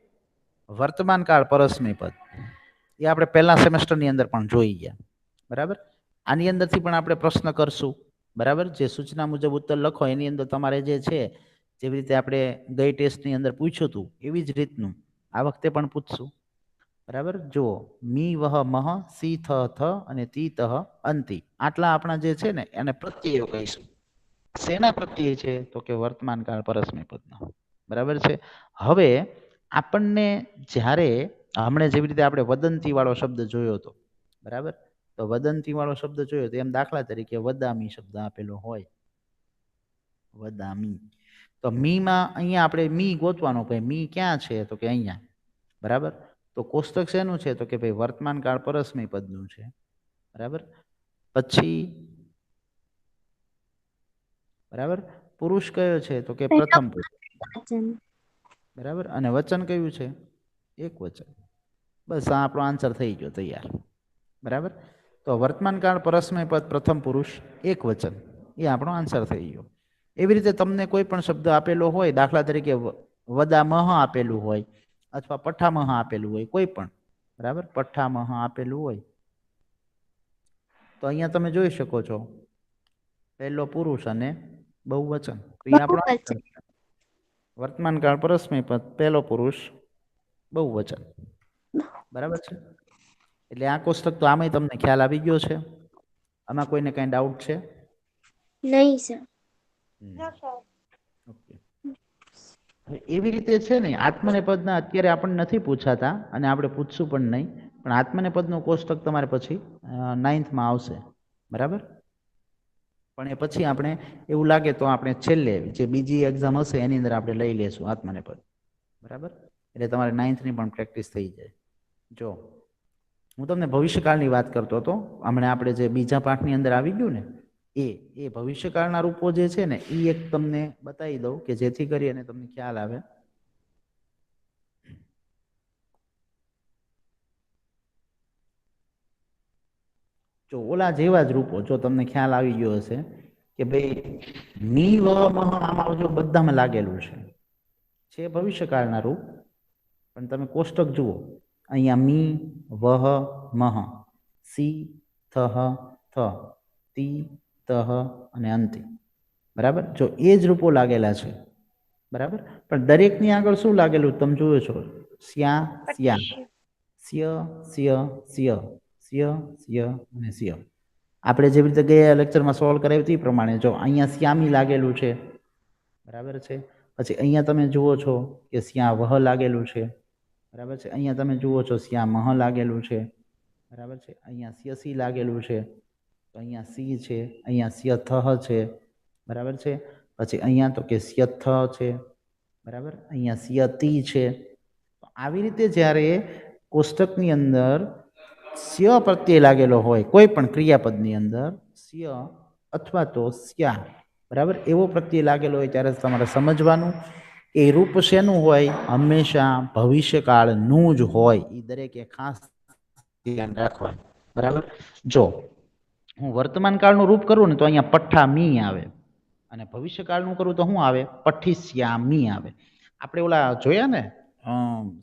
વર્તમાન કાળ પરસ્મય પદ, એ આપણે પહેલા સેમેસ્ટરની અંદર પણ જોઈ ગયા. બરાબર, આની અંદરથી પણ આપણે પ્રશ્ન કરશું. બરાબર, જે સૂચના મુજબ ઉત્તર લખો એની અંદર તમારે જે છે, જેવી રીતે આપણે ગઈ ટેસ્ટની અંદર પૂછ્યું હતું એવી જ રીતનું આ વખતે પણ પૂછશું. બરાબર, જુઓ, મી વહ મહ સી થ થ અને તી તહ અંતિ, આટલા આપણા જે છે ને એને પ્રત્યયો કહીશું. શેના પ્રત્યય છે? તો કે વર્તમાન કાળ પરસ્મય પદના. બરાબર છે. હવે આપણને જ્યારે હમણાં જેવી રીતે આપણે વદંતી વાળો શબ્દ જોયો હતો, બરાબર, તો વદંતી વાળો શબ્દ જોયો તો એમ દાખલા તરીકે વદામી શબ્દ આપેલો હોય, વદામી. તો મીમાં અહીંયા આપણે મી ગોતવાનો, ભાઈ મી ક્યાં છે? તો કે અહીંયા. બરાબર, તો કોષ્ટક શેનું છે? તો કે ભાઈ વર્તમાન કાળ પરસ્મય પદનું છે. બરાબર, પછી બરાબર પુરુષ કયો છે? તો કે પ્રથમ પુરુષ. વચન. બરાબર. અને વચન કયું છે? એક વચન. બસ આ આપણો આન્સર થઈ ગયો તૈયાર. બરાબર. તો વર્તમાન કાળ પરસ્મય પદ પ્રથમ પુરુષ એક વચન, એ આપણો આન્સર થઈ ગયો. એવી રીતે તમને કોઈ પણ શબ્દ આપેલો હોય, દાખલા તરીકે વદામહ આપેલું હોય અથવા પઠામહ આપેલું હોય, કોઈ પણ, બરાબર, પઠામહ આપેલું હોય તો અહીંયા તમે જોઈ શકો છો પહેલો પુરુષ અને બહુવચન. તો એ આપણો બહુવચન. answer છે. વર્તમાન કાળ પરસ્મય પદ પહેલો પુરુષ બહુવચન. બરાબર છે. એટલે આ કોષ્ટક તો આમાંય તમને ખ્યાલ આવી ગયો છે. આમાં કોઈને કઈ ડાઉટ છે? નહીં સર. ના સર. ઓકે. એવી રીતે છે ને આત્મનેપદના અત્યારે આપણને નથી પૂછાતા અને આપણે પૂછશું પણ નહીં, પણ આત્મનેપદનું કોષ્ટક તમારે પછી 9th માં આવશે. બરાબર. પણ એ પછી આપણે એવું લાગે તો આપણે છેલ્લે જે બીજી એક્ઝામ હશે એની અંદર આપણે લઈ લેશું આત્મનેપદ. બરાબર. એટલે તમારે 9th ની પણ પ્રેક્ટિસ થઈ જાય. જો હું તમને ભવિષ્યકાળની વાત કરતો હતો, હમણાં આપણે જે બીજા પાઠની અંદર આવી ગયું ને એ ભવિષ્યકાળના રૂપો જે છે ને એ એક તમને બતાવી દઉં કે જેથી કરી અને તમને ખ્યાલ આવે. જો ઓલા જેવા જ રૂપો, જો તમને ખ્યાલ આવી ગયો હશે કે ભાઈ ની વ મહ આમાં જો બધામાં લાગેલું છે ભવિષ્યકાળના રૂપ, પણ તમે કોષ્ટક જુઓ અહીંયા મી વહ મહ, સી થહ થ, તી તહ અને અંતિ. બરાબર. જો એ જ રૂપો લાગેલા છે. બરાબર. પણ દરેકની આગળ શું લાગેલું તમે જોયો છો? સ્યા સ્યા, પછી સ્ય સ્ય સ્ય, સ્ય સ્ય અને સ્ય. આપણે જેવી રીતે ગયા લેક્ચરમાં સોલ્વ કરાવ્યું તે પ્રમાણે જો અહીંયા શ્યામી લાગેલું છે. બરાબર છે. પછી અહીંયા તમે જુઓ છો કે શ્યા વહ લાગેલું છે. બરાબર છે. અહીંયા તમે જુઓ છો શ્યા મહ લાગેલું છે. બરાબર છે. અહીંયા સ્યસી લાગેલું છે. તો અહીંયા સી છે, અહીંયા સ્યથ છે. બરાબર છે. પછી અહીંયા તો કે સ્યથ છે. બરાબર. અહીંયા સ્યતી છે. આવી રીતે જ્યારે કોષ્ટકની અંદર સ્ય પ્રત્યય લાગેલો હોય કોઈ પણ ક્રિયાપદની અંદર, સ્ય અથવા તો સ્યા, બરાબર, એવો પ્રત્યય લાગેલો હોય ત્યારે તમારે સમજવાનું એ રૂપ શેનું હોય? હંમેશા ભવિષ્યકાળનું જ હોય. એ દરેકે ખાસ ધ્યાન રાખવાનું. બરાબર. જો હું વર્તમાન કાળનું રૂપ કરું ને તો અહીંયા પઠ્ઠામી આવે, અને ભવિષ્યકાળનું કરું તો શું આવે? પઠ્ઠિશ્યામી આવે. આપણે ઓલા જોયા ને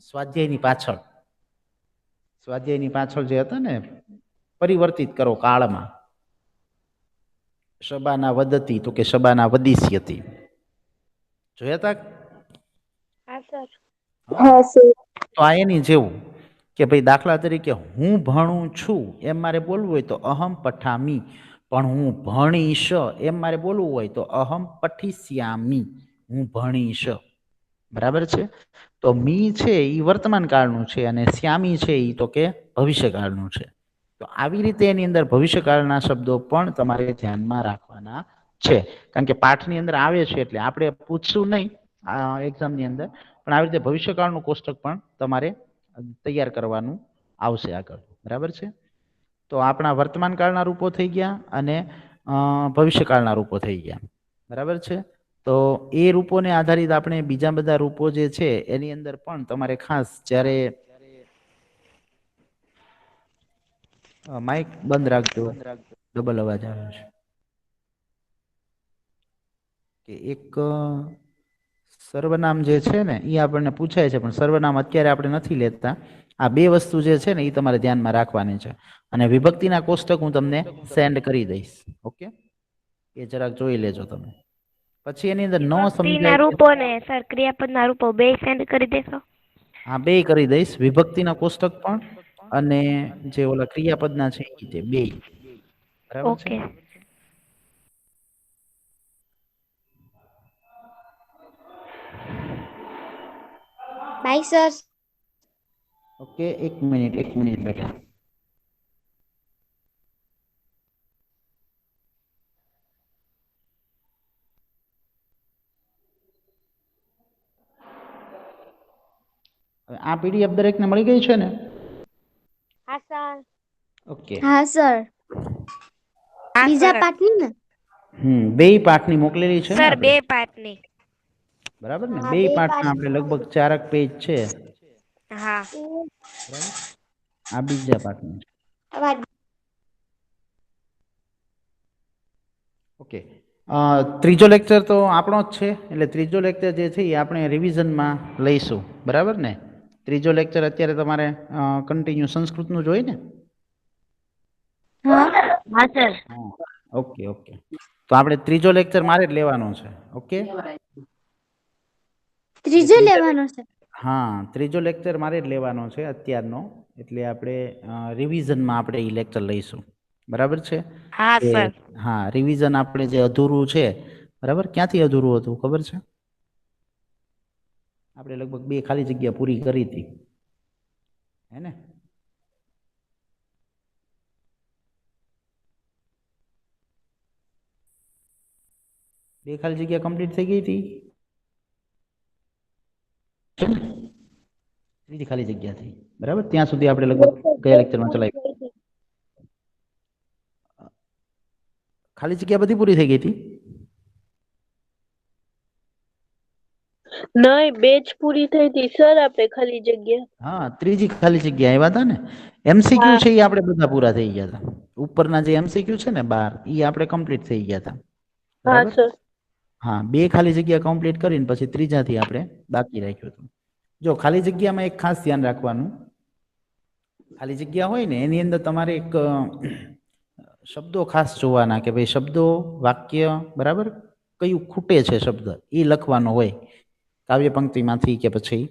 સ્વાધ્યાયની પાછળ, સ્વાધ્યાયની પાછળ જે હતા ને પરિવર્તિત કરો કાળમાં, શબાના વદતી તો કે શબાના વદિષ્યતિ, જોયા હતા? હા સર. હા સર. તો આ એની જેવું કે ભાઈ દાખલા તરીકે હું ભણું છું એમ મારે બોલવું હોય તો અહમ પઠામી, પણ હું ભણીશ એમ મારે બોલવું હોય તો અહમ પઠિષ્યામી, હું ભણીશ. બરાબર છે. તો મી છે એ વર્તમાન કાળનું છે અને શ્યામી છે એ તો કે ભવિષ્યકાળનું છે. તો આવી રીતે એની અંદર ભવિષ્યકાળના શબ્દો પણ તમારે ધ્યાનમાં રાખવાના છે. કારણ કે પાઠની અંદર આવે છે એટલે આપણે પૂછશું નહીં આ એક્ઝામની અંદર, પણ આવી રીતે ભવિષ્યકાળનું કોષ્ટક પણ તમારે તૈયાર કરવાનું આવશે આગળ. બરાબર છે. તો આપણા વર્તમાન કાળના રૂપો થઈ ગયા અને ભવિષ્યકાળના રૂપો થઈ ગયા. બરાબર છે. તો એ રૂપોને આધારિત આપણે બીજા બધા રૂપો જે છે એની અંદર પણ તમારે ખાસ જ્યારે માઇક બંધ રાખજો, ડબલ અવાજ આવે છે. કે એક સર્વનામ જે છે ને એ આપણને પૂછાય છે, પણ સર્વનામ અત્યારે આપણે નથી લેતા. આ બે વસ્તુ જે છે ને એ તમારે ધ્યાનમાં રાખવાની છે. અને વિભક્તિના કોષ્ટક હું તમને સેન્ડ કરી દઈશ. ઓકે, એ જરાક જોઈ લેજો તમે. પછી એની અંદર ન વિભક્તિના સમજાય, રૂપો ને સર ક્રિયાપદના રૂપો બે સેન્ડ કરી દેશો? હા બે કરી દઈશ, વિભક્તિના કોષ્ટક પણ અને જે ઓલા ક્રિયાપદના છે એ બે. બરાબર છે. ઓકે. Bye sir. ઓકે, એક મિનિટ બેટા. આ પીડીએફ દરેકને મળી ગઈ છે ને? હા સર. ઓકે. હા સર. બીજા પાઠની ને? બે પાઠની મોકલેલી છે ને સર બે આપણે? પાઠની. બરાબર ને? હા, બે બે પાઠમાં પાઠ. આપણે લગભગ 4 પેજ છે, હા. બરાબર? આ બીજા પાઠનું છે. અવાજ. ઓકે. ત્રીજો લેક્ચર તો આપણો જ છે, એટલે ત્રીજો લેક્ચર જે છે એ આપણે રિવિઝનમાં લઈશું, બરાબર ને? ત્રીજો લેક્ચર અત્યારે તમારે કન્ટિન્યુ સંસ્કૃતનું જ હોય ને? હા, હા સર. હા. Okay okay. તો આપણે ત્રીજો લેક્ચર મારે જ લેવાનો છે. ઓકે? એટલે ત્રીજો લેવાનો છે. હા, ત્રીજો લેક્ચર મારે જ લેવાનો છે અત્યારનો. એટલે આપણે રિવિઝનમાં આપણે એ લેક્ચર લઈશું, બરાબર છે? હા કે સર. હા, રિવિઝન આપણે જે અધૂરું છે, બરાબર? ક્યાંથી અધૂરું હતું ખબર છે? આપણે લગભગ 2 ખાલી જગ્યા પૂરી કરી હતી, હે ને? બે ખાલી જગ્યા કમ્પ્લીટ થઈ ગઈ હતી. ત્રીજી ખાલી જગ્યા થઈ, બરાબર? ત્યાં સુધી આપણે લગભગ ગયા લેક્ચરમાં ચલાવી. ખાલી જગ્યા બધી પૂરી થઈ ગઈ હતી. નહીં, 2 જ પૂરી થઈ હતી સર આપણે ખાલી જગ્યા. હા, ત્રીજી ખાલી જગ્યા આવ્યા હતા ને. એમસીક્યુ હા છે એ આપણે બધા પૂરા થઈ ગયા હતા. ઉપરના જે એમસીક્યુ છે ને 12 એ આપણે કમ્પ્લીટ થઈ ગયા હતા, હા બરાબર? સર. હા, 2 ખાલી જગ્યા કમ્પ્લીટ કરીને પછી ત્રીજાથી આપણે બાકી રાખ્યું હતું. જો ખાલી જગ્યામાં એક ખાસ ધ્યાન રાખવાનું, ખાલી જગ્યા હોય ને એની અંદર તમારે એક શબ્દો ખાસ જોવાના કે ભાઈ શબ્દો, વાક્ય, બરાબર? કયું ખૂટે છે શબ્દ એ લખવાનો હોય, કાવ્ય પંક્તિમાંથી કે પછી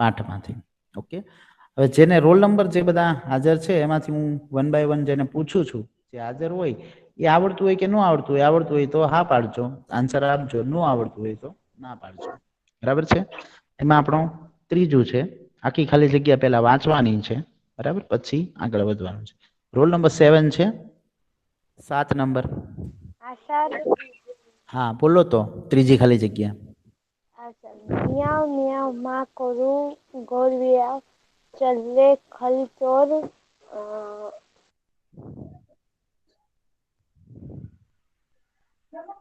પાઠમાંથી. ઓકે? હવે જેને રોલ નંબર જે બધા હાજર છે એમાંથી હું 1 બાય 1 જેને પૂછું છું, જે હાજર હોય એ આવડતું હોય કે ન આવડતું હોય, આવડતું હોય તો હા પાડજો, આન્સર આપજો, ન આવડતું હોય તો ના પાડજો, બરાબર છે? એમાં આપણો ત્રીજું છે, આખી ખાલી જગ્યા પહેલા વાંચવાની છે, બરાબર? પછી આગળ વધવાનું છે. રોલ નંબર 7 છે, 7 નંબર. હા સર. હા, બોલો તો ત્રીજી ખાલી જગ્યા. હા સર. મિયાવ મિયાવ માં કરું ગોરવિયા ચલે ખલચોર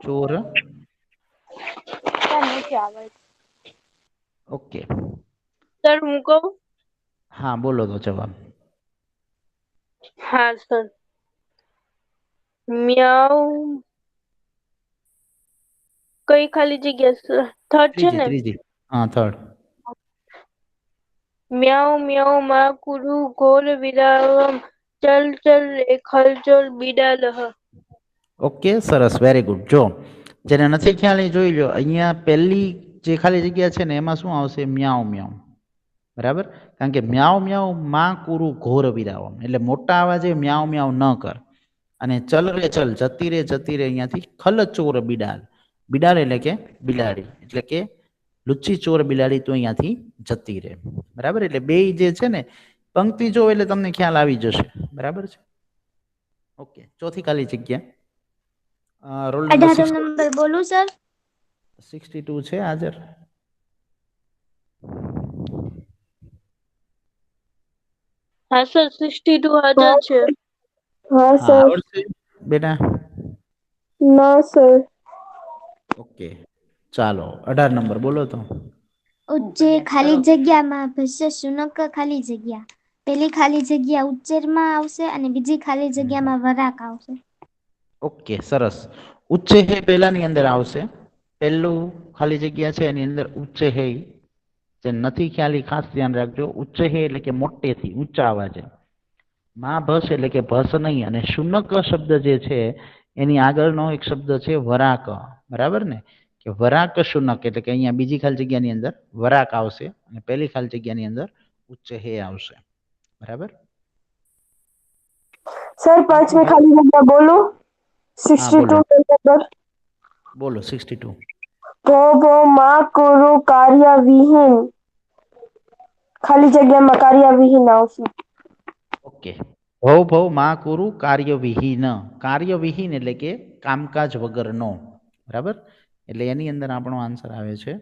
ચોર. સર નથી આવડતું. ઓકે. સર હું કહું? હા, બોલો તો જવાબ. હા સર. મ્યાઉ કઈ ખાલી જગ્યા સર? થર્ડ છે ત્રીજી ને? ત્રીજી હા, થર્ડ. म्याऊं म्याऊं माँ कुरु घोर विराम चल चल रे खलचोल बिडालह. ઓકે, સરસ, વેરી ગુડ. જો જેને નથી ખ્યાલ એ જોઈ લો, અહીંયા પહેલી જે ખાલી જગ્યા છે ને એમાં શું આવશે? મ્યાઉ મ્યાઉ, બરાબર? કારણ કે મ્યાઉ મ્યાઉ માં કુરુ ઘોર વિરામ, એટલે મોટા અવાજે મ્યાઉ મ્યાઉ ન કર. અને ચલ રે ચલ, જતી રે અહીંયાથી ખલચોર બિડાલ. બિડાલ એટલે કે બિલાડી, એટલે કે લુચ્ચી ચોર બિલાડી તો અહીંયાથી જતી રહે, બરાબર? એટલે બે જે છે ને પંક્તિ જો એટલે તમને ખ્યાલ આવી જશે, બરાબર છે? ઓકે, ચોથી ખાલી જગ્યા રોલ નંબર 18 નંબર બોલું સર? 62 છે હાજર. હા સર, 62 હાજર છે. હા હા, સર. આવડશે બેટા? ના સર. ઓકે, ચાલો 18 નંબર બોલો તો. ઉચ્ચે ખાલી જગ્યામાં ભસ્ય શુનક ખાલી જગ્યા. પેલી ખાલી જગ્યા ઉચ્ચેરમાં આવશે અને બીજી ખાલી જગ્યામાં વરાક આવશે. ઓકે, સરસ. ઉચ્ચે હે પહેલાની અંદર આવશે. પહેલું ખાલી જગ્યા છે એની અંદર ઉચ્ચે હે, જે નથી ખ્યાલ એ ખાસ ધ્યાન રાખજો. ઉચ્ચે હે એટલે કે મોટેથી, ઊંચા અવાજે. માં ભસ એટલે કે ભસ નહીં, અને શુનક શબ્દ જે છે એની આગળનો એક શબ્દ છે વરાક, બરાબર ને? કે વરાક શુનક એટલે કે અહીંયા બીજી ખાલી જગ્યાની અંદર વરાક આવશે અને પહેલી ખાલી જગ્યાની અંદર ઉચ્ચે હે આવશે, બરાબર? સર પાંચમી ખાલી જગ્યા બોલું? હા, બોલો 62 નંબર. બોલો. 62. ભો ભો માં કુરુ કાર્ય વિહીન. ખાલી જગ્યામાં કાર્ય વિહીન આવશે. ઓકે. ભવ ભવ માં કુરુ કાર્યવિહીન. કાર્યવિહીન એટલે કે કામકાજ વગરનો, બરાબર? એટલે એની અંદર આપણો આન્સર આવે છે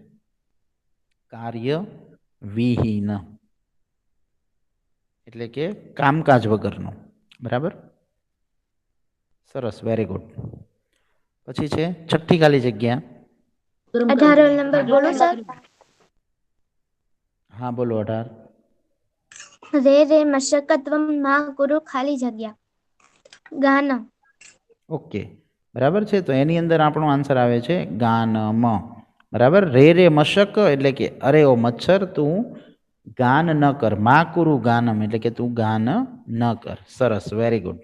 કાર્યવિહીન, એટલે કે કામકાજ વગરનો, બરાબર? સરસ, વેરી ગુડ. પછી છે છઠ્ઠી ખાલી જગ્યા 18 રોલ નંબર બોલું સર? હા બોલો 18. રે રે મશકત્વમ માં કુરુ ખાલી જગ્યા ગાન. ઓકે, બરાબર છે. તો એની અંદર આપણો આન્સર આવે છે ગાનમ. બરાબર. રે રે મશક એટલે કે અરે ઓ મચ્છર તું ગાન ન કર. મા કુરુ ગાનમ એટલે કે તું ગાન ન કર. સરસ, વેરી ગુડ.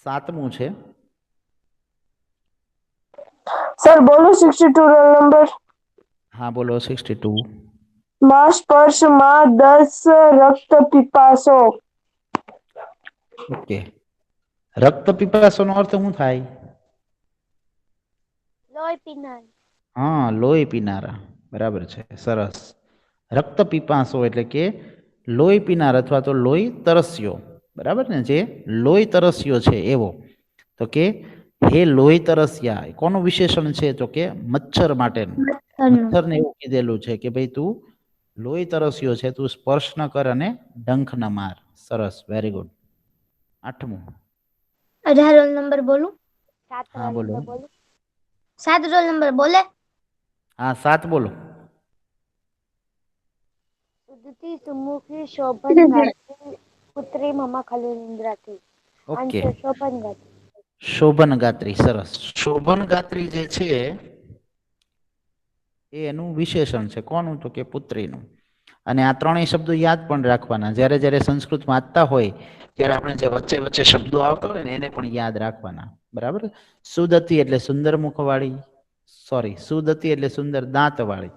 7મું છે. સર બોલું 62 રોલ નંબર? હા બોલો 62. માં સ્પર્શ માં 10 રક્ત પીપાસો. ઓકે, રક્ત પીપાસો નો અર્થ શું થાય? લોહી પીનાર. હા, લોહી પીનારા. બરાબર છે, સરસ. રક્ત પીપાસો એટલે કે લોહી પીનાર અથવા તો લોહી તરસ્યો. બરાબર ને, જે લોહી તરસ્યો છે એવો. તો કે હે લોહી તરસ્યા કોનું વિશેષણ છે? તો કે મચ્છર માટેનું. મચ્છરને એવું કીધેલું છે કે ભાઈ તું લોહી તરસ્યો છે, તું સ્પર્શ ન કર અને ડંખ ન માર. સરસ, વેરી ગુડ. 8મું. 18 રોલ નંબર બોલું? 7 હા રોલ બોલો. નંબર બોલું? 7 રોલ નંબર બોલે? હા 7 બોલો. સુદતી સુમુખી શોભન ગાત્રી પુત્રી મમા ખલુ નિંદ્રાથી. ઓકે, આન્સર શોભન ગાત્રી. શોભન ગાત્રી. સરસ. શોભન ગાત્રી જે છે એ એનું વિશેષણ છે. કોનું? તો કે પુત્રીનું. અને આ ત્રણેય શબ્દો યાદ પણ રાખવાના. જ્યારે જ્યારે સંસ્કૃત વાંચતા હોય ત્યારે આપણે જે વચ્ચે વચ્ચે શબ્દો આવતા હોય ને એને પણ યાદ રાખવાના. બરાબર. સુદતી એટલે સુંદર મુખવાળી, સોરી, સુદતી એટલે સુંદર દાંતવાળી,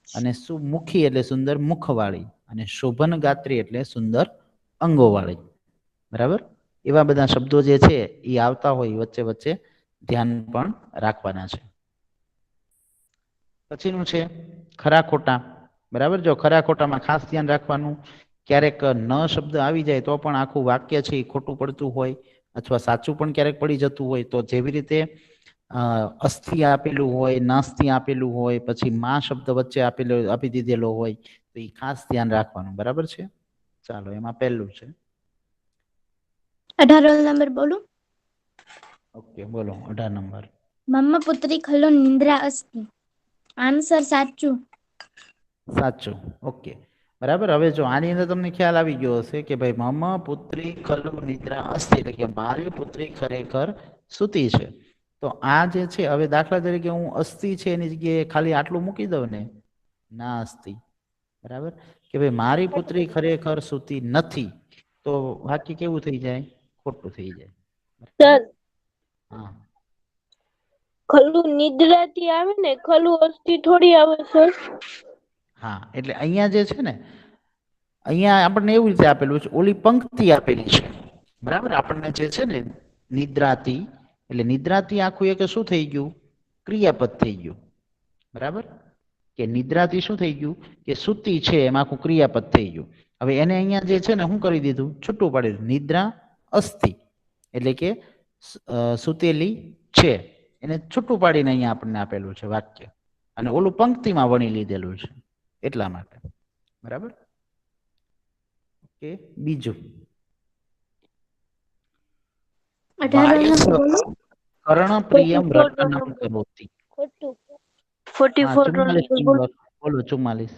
અને સુમુખી એટલે સુંદર મુખવાળી, અને શોભન ગાત્રી એટલે સુંદર અંગોવાળી. બરાબર. એવા બધા શબ્દો જે છે એ આવતા હોય વચ્ચે વચ્ચે ધ્યાન પણ રાખવાના છે. પછીનું છે ખરા ખોટા. બરાબર. જો ખરા ખોટામાં ખાસ ધ્યાન રાખવાનું, ક્યારેક ન શબ્દ આવી જાય તો પણ આખું વાક્ય છે એ ખોટું પડતું હોય, અથવા સાચું પણ ક્યારેક પડી જતું હોય. તો જેવી રીતે અસ્થિ આપેલું હોય, નાસ્તિ આપેલું હોય, પછી માં શબ્દ વચ્ચે આપી દીધેલો હોય, તો એ ખાસ ધ્યાન રાખવાનું. બરાબર છે. ચાલો, એમાં પહેલું છે. 18 રોલ નંબર બોલું? ઓકે બોલો 18 નંબર. મમ્મ પુત્રી ખલો નિંદ્રા અસ્તિ. આન્સર સાચું. સાચું. ઓકે, બરાબર. હવે જો આની અંદર તમને ખ્યાલ આવી ગયો હશે કે ભાઈ મમ પુત્રી ખલુ નિદ્રા અસ્તિ એટલે કે મારી પુત્રી ખરેખર સૂતી છે. તો આ જે છે, હવે દાખલા તરીકે હું અસ્થિ છે એની જગ્યાએ ખાલી આટલું મૂકી દઉં ને, ના અસ્તિ. બરાબર. કે ભાઈ મારી પુત્રી ખરેખર સૂતી નથી, તો વાક્ય કેવું થઈ જાય? ખોટું થઈ જાય. સર, હા, ખલ્લુ નિદ્રાથી આવે ને, ખલ્લુ અસ્થિ થોડી આવે સર. હા. એટલે અહીંયા જે છે ને, અહીંયા આપણને એવું રીતે આપેલું છે, ઓલી પંક્તિ આપેલી છે. બરાબર. આપણને જે છે ને નિદ્રાતી, એટલે નિદ્રાતી આખું એક શું થઈ ગયું? ક્રિયાપદ થઈ ગયું. બરાબર. કે નિદ્રાથી શું થઈ ગયું? કે સૂતી છે, એમ આખું ક્રિયાપદ થઈ ગયું. હવે એને અહીંયા જે છે ને શું કરી દીધું? છૂટું પાડી દીધું. નિદ્રા અસ્થિ એટલે કે સૂતેલી છે, એને છૂટું પાડીને અહીંયા આપણને આપેલું છે વાક્ય, અને ઓલું પંક્તિમાં વણી લીધેલું છે એટલા માટે. બરાબર. ઓકે, બીજું 18 રોલ નંબર બોલું? કર્ણપ્રિયમ 44 રોલ રટનમ નંબર. કરોતિ. ખોટું. હા 44 રોલ 44 નંબર બોલો. નંબર બોલો. 44.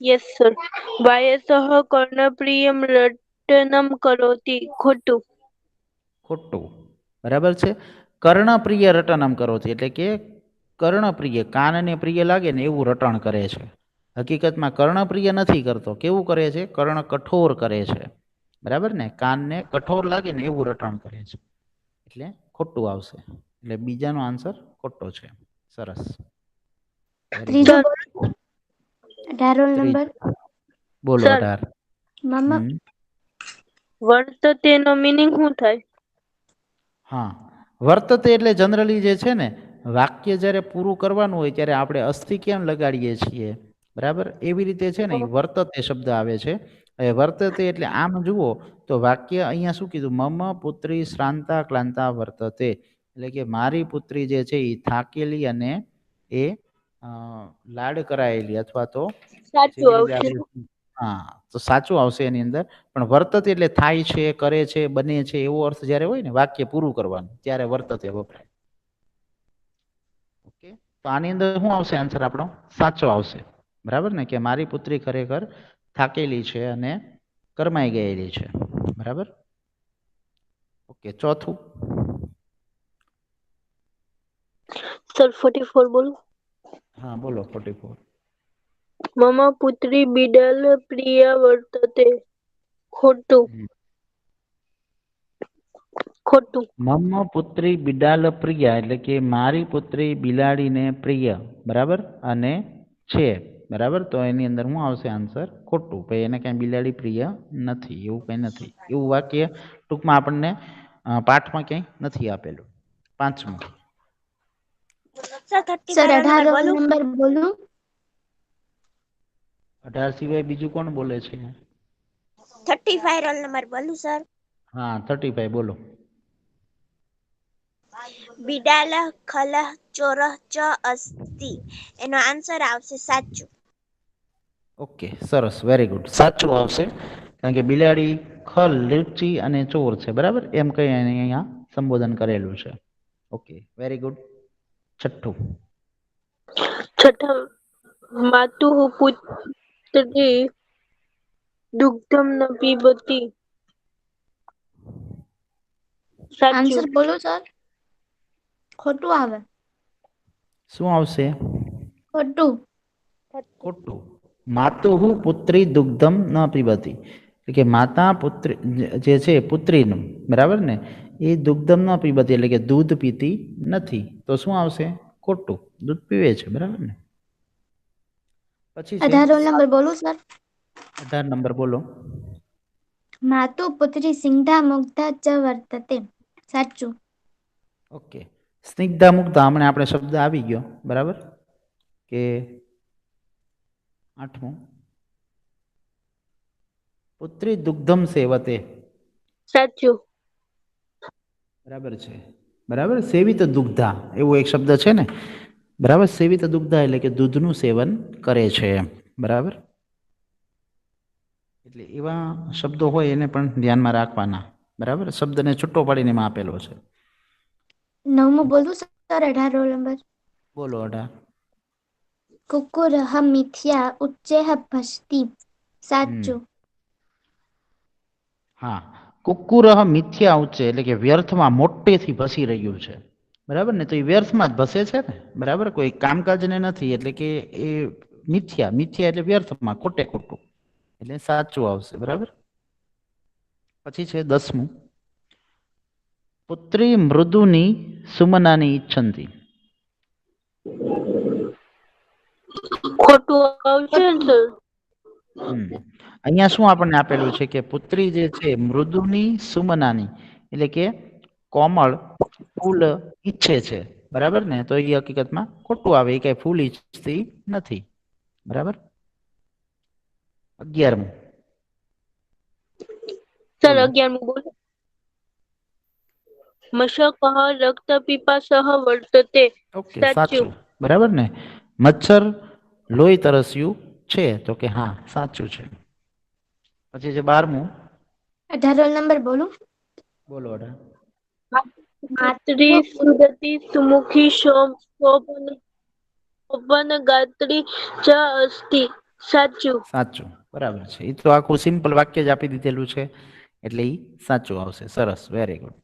Yes sir. વાયસઃ કર્ણપ્રિયમ રટનમ કરોતિ. ખોટું. ખોટું. બરાબર છે. કર્ણપ્રિય રટનમ કરોતિ એટલે કે કર્ણપ્રિય, કાનને પ્રિય લાગે ને એવું રટણ કરે છે. હકીકતમાં કર્ણપ્રિય નથી કરતો. કેવું કરે છે? કર્ણ કઠોર કરે છે. બરાબર ને, કાનને કઠોર લાગે ને એવું રટણ કરે છે. એટલે ખોટું આવશે. એટલે બીજાનો આન્સર ખોટો છે. સરસ, વેરી ગુડ. ત્રીજો સર, બોલું? 18 રોલ નંબર? બોલો સર, 18. મમ્મ વર્તતે નો મીનિંગ શું થાય? હા, વર્તતે એટલે જનરલી જે છે ને, વાક્ય જ્યારે પૂરું કરવાનું હોય ત્યારે આપણે અસ્થિ કેમ લગાડીએ છીએ? બરાબર. એવી રીતે છે ને વર્તતે શબ્દ આવે છે. હવે વર્તતે એટલે આમ જુઓ તો વાક્ય અહીંયા શું કીધું? મમ પુત્રી શ્રાંતા ક્લાંતા વર્તતે એટલે કે મારી પુત્રી જે છે એ થાકેલી અને એ લાડ કરાયેલી, અથવા તો સાચું જેવી રીતે આવશે. આપણે, હા, તો સાચું આવશે એની અંદર. પણ વર્તતે એટલે થાય છે, કરે છે, બને છે એવો અર્થ જ્યારે હોય ને વાક્ય પૂરું કરવાનું, ત્યારે વર્તતે વપરાય. ઓકે, તો આની અંદર શું આવશે આન્સર આપણો? સાચો આવશે, બરાબર ને? કે મારી પુત્રી ખરેખર થાકેલી છે અને કરમાઈ ગયેલી છે, બરાબર? ઓકે, ચોથું. સર 44 બોલું? હા બોલો. 44. મમ પુત્રી બિડાલ પ્રિયા વર્તતે. ખોટું. ખોટું. મમ પુત્રી બિડાલ પ્રિયા એટલે કે મારી પુત્રી બિલાડીને પ્રિય, બરાબર, અને છે, બરાબર? તો એની અંદર શું આવશે આન્સર? ખોટું. ભાઈ એને કઈ બિલાડી પ્રિય નથી, એવું કઈ નથી. એવું વાક્ય ટૂંકમાં આપણને પાઠમાં ક્યાંય નથી આપેલું. પાંચમું. Sir sir 35 roll 18 number roll બોલું? નંબર બોલું? 18 સિવાય બીજું કોણ બોલે છે? 35 રોલ નંબર બોલું સર? હા 35 બોલો. બિડાલ ખલ ચોર ચ અસ્તિ. એનો આન્સર આવશે સાચું. ઓકે, સરસ, વેરી ગુડ. સાચું આવશે, કારણ કે બિલાડી ખલ, લીચી અને ચોર છે, બરાબર? એમ કઈ અહીંયા સંબોધન કરેલું છે. Okay, very good. છઠ્ઠું. છઠ્ઠા માતુઃ પુત્રી દુગ્ધમ ન પીબતી. આન્સર સાચું. બોલો સર. ખોટું આવે. શું આવશે? ખોટું. ખોટું. માતુઃ પુત્રી દુગ્ધમ ન પીબતી, એટલે કે માતા પુત્રી જે છે પુત્રીનું, બરાબર ને, એ દુગ્ધમ ન પીબતી એટલે કે દૂધ પીતી નથી. તો શું આવશે? ખોટું. દૂધ પીવે છે, બરાબર ને? પછી છે 18 રોલ નંબર બોલું સર? 18 નંબર બોલો. માતુ પુત્રી સિંધા મુગ્ધા ચ વર્તતે. સાચું. ઓકે, સ્નિગ્ધા મુગ્ધા હમણાં આપણે શબ્દ આવી ગયો, બરાબર? કે 8મું. પુત્રી દુગ્ધમ સેવતે. સાચું. બરાબર છે, બરાબર. સેવિત દુગ્ધા એવો એક શબ્દ છે ને, બરાબર? સેવિત દુગ્ધા એટલે કે દૂધનું સેવન કરે છે એમ, બરાબર? એટલે એવા શબ્દો હોય એને પણ ધ્યાનમાં રાખવાના, બરાબર? શબ્દને છૂટો પાડીને એમાં આપેલો છે. 9મું બોલું સર? 18 roll number. બોલો. 18. કુકુરઃ મિથ્યા ઉચ્ચૈઃ ભસતિ. સાચું. હા, કુક્કુરઃ મિથ્યા ઉચ્ચે એટલે કે વ્યર્થમાં મોટેથી ભસી રહ્યું છે, બરાબર ને? તો એ વ્યર્થમાં જ ભસે છે ને, બરાબર? કોઈ કામકાજને નથી, એટલે કે એ મિથ્યા, મિથ્યા એટલે વ્યર્થમાં, ખોટે ખોટું, એટલે સાચું આવશે, બરાબર? પછી છે 10મું. પુત્રી મૃદુની સુમનાની ઈચ્છંતી. ખોટું આવશે ને સર? અહીંયા શું આપણને આપેલું છે કે પુત્રી જે છે મૃદુની સુમનાની એટલે કે કોમળ ફૂલ ઈચ્છે છે, બરાબર ને? તો એ હકીકતમાં ખોટું આવે. એ કઈ ફૂલ ઈચ્છતી નથી, બરાબર? 11મું. સર બોલો. 11મું બોલું? મશકઃ રક્ત પીપાસઃ વર્તતે. ઓકે, સાચું. સાચું, બરાબર ને? મચ્છર લોહી તરસ્યું છે, તો કે હા, સાચું છે. પછી છે 12મું. 18 રોલ નંબર બોલું? બોલો. 18. માત્રી સુરતી સુમુખી શોભન ગાત્રી ચ અસ્તિ. સાચું. સાચું, બરાબર છે. એ તો આખું સિમ્પલ વાક્ય જ આપી દીધેલું છે, એટલે એ સાચું આવશે. સરસ, વેરી ગુડ.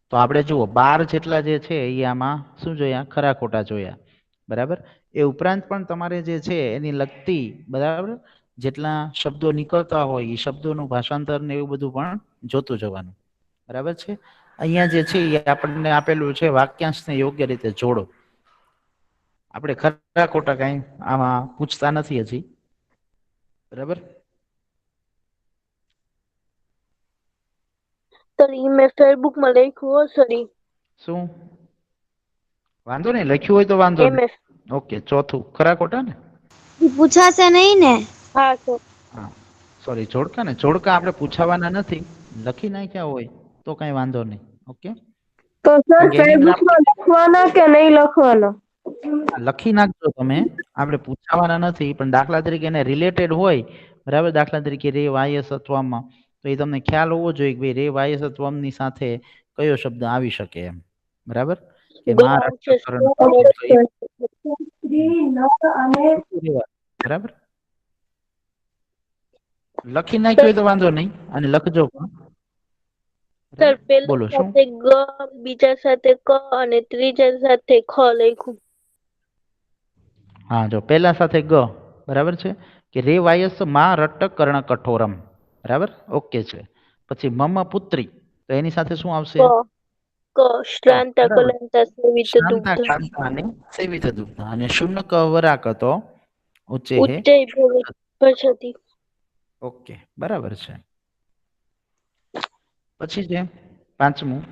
તો આપણે જુઓ 12 જેટલા જે છે એ આમાં શું જોયા? ખરા ખોટા જોયા, બરાબર? એ ઉપરાંત પણ તમારે જે છે એની લગતી, બરાબર, જેટલા શબ્દો નીકળતા હોય એ શબ્દોનું ભાષાંતર ને એવું બધું પણ જોતું જવાનું, બરાબર છે? અહીંયા જે છે એ આપણને આપેલું છે વાક્યાંશને યોગ્ય રીતે જોડો. આપણે ખરા ખોટા કઈ આમાં પૂછતા નથી હજી, બરાબર? સર ઈ મેં ફેસબુકમાં લખ્યું હો સર. શું વાંધો નહીં, લખ્યું હોય તો વાંધો નહીં. એમએફ. ઓકે, ચોથું ખરા ખોટા ને? પૂછાશે નહીં ને? હા સર. હા, સોરી, જોડકા ને? જોડકા આપણે પૂછાવાના નથી, લખી નાખ્યા હોય તો કઈ વાંધો નહીં. ઓકે, તો સર કારણ કે એની અંદર ફેસબુકમાં લખવાના કે નહીં લખવાના? લખી નાખજો તમે, આપણે પૂછાવાના નથી. પણ દાખલા તરીકે એને રિલેટેડ હોય, બરાબર? દાખલા તરીકે રે વાયસ અથવામાં, તો એ તમને ખ્યાલ હોવો જોઈએ કે ભાઈ રે વાયસ અથવાની સાથે કયો શબ્દ આવી શકે એમ, બરાબર? કે માં ગામ છે રક્તકરણ કઠોર, તો એ સ્ત્રી નર અને લખી દેવાનું, બરાબર. લખી નાખ્યું હોય તો વાંધો નહીં, અને લખજો પણ. સર બરાબર? પેલા બોલો શું? સાથે ગ, બીજા સાથે ક અને ત્રીજા સાથે ખ લખ્યું. હા, જો પહેલા સાથે ગ, બરાબર છે, કે રે વાયસ માં રટ્ટ કર્ણ કઠોરમ, બરાબર, ઓકે છે. પછી મમ પુત્રી, તો એની સાથે શું આવશે? ક શ્રાંતા બરાબર. કલંતા સેવિત શાંતા દુગ્ધ કાંતા અને સેવિત દુગ્ધ, અને શુનક વરાક તો ઉચ્ચે હે. ઉચ્ચય ભવિષ્યતિ. ઓકે, બરાબર છે. પછી છે પાંચમું.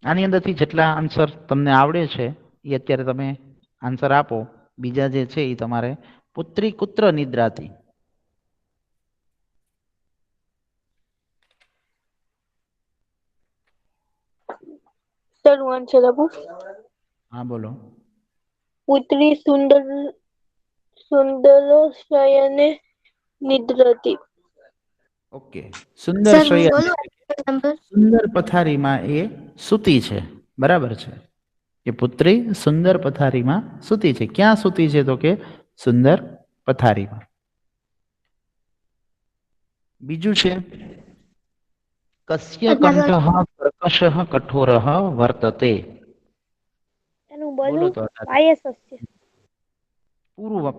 આની અંદરથી જેટલા આન્સર તમને આવડે છે એ અત્યારે તમે આન્સર આપો. બીજા જે છે એ તમારે પુત્રી કુત્ર નિદ્રાતી. સર હું આન્સર આપું. હા, બોલો. પુત્રી સુંદર સુંદર શયને નિદ્રતી. ઓકે, સુંદર સર હું શયન બોલું એટલે કે નંબર? સુંદર પથારીમાં એ સૂતી છે, બરાબર છે. કે પુત્રી સુંદર પથારીમાં સૂતી છે. ક્યાં સૂતી છે? તો કે સુંદર પથારીમાં. બીજું છે કસ્ય કંઠઃ કર્કશઃ કઠોરઃ વર્તતે. એનું બોલો બોલું તો અત્યારે. વાયસ છે.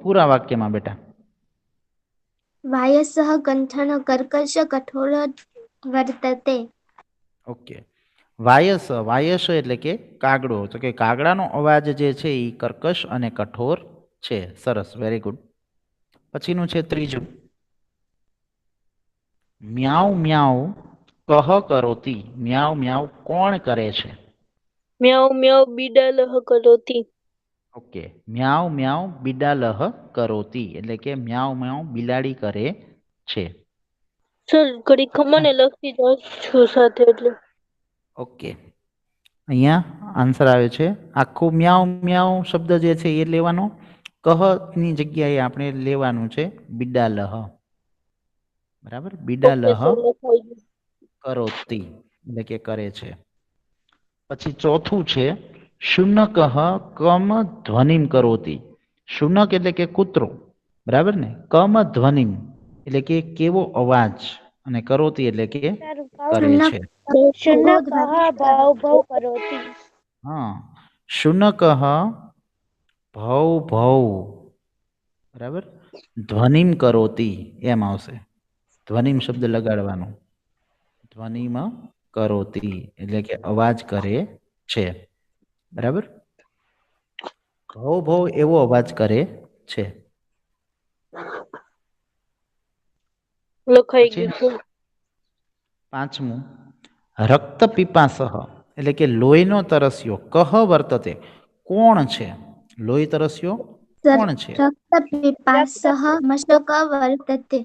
પૂરા વાક્યમાં બેટા. વાયસઃ કંઠનો કર્કશ કઠોર વર્તતે. ઓકે. વાયસ, વાયસ એટલે કે કાગડો. તો કે કાગડાનો અવાજ જે છે એ કર્કશ અને કઠોર છે. સરસ, વેરી ગુડ. પછીનું છે ત્રીજું. મ્યાઉ મ્યાઉ કહ કરોતી. મ્યાઉ મ્યાઉ કોણ કરે છે? મ્યાઉ મ્યાઉ બિડાલહ કરોતી. ઓકે, મ્યાઉ મ્યાઉ બિડાલહ કરોતી, એટલે કે મ્યાઉ મ્યાઉ બિલાડી કરે છે. સર ઘડી મને લખતી જાઉં છું સાથે એટલે. ઓકે, અહીંયા આન્સર આવે છે. આખું મ્યાઉ મ્યાઉ શબ્દ જે છે એ લેવાનો. કહ ની જગ્યાએ આપણે લેવાનું છે બિડાલહ. બરાબર, ઓકે બિડાલહ સર લખાઈ ગયું. કરોતી, એટલે કે કરે છે. પછી ચોથું છે શુનકઃ કમ ધ્વનિમ કરોતી. શુનક એટલે કે કૂતરો, બરાબર ને. કમ ધ્વનિમ એટલે કે કેવો અવાજ, અને કરોતી એટલે કે તારું કરે ભાવ છે. શુનક ભાવ ભાવ કરોતી. હા, શુનકઃ ભૌ ભૌ, બરાબર, ધ્વનિમ કરોતી એમ આવશે. ધ્વનિમ શબ્દ લગાડવાનો. ધ્વનિમ કરોતી એટલે કે અવાજ કરે છે, બરાબર. ભૌ ભૌ એવો અવાજ કરે છે. લખાઈ પછી ગયું સર. પાંચમું, રક્ત પીપાસહ એટલે કે લોહીનો તરસ્યો. કહ વર્તતે, કોણ છે? લોહી તરસ્યો કોણ છે? રક્ત પીપાસઃ મશક વર્તતે.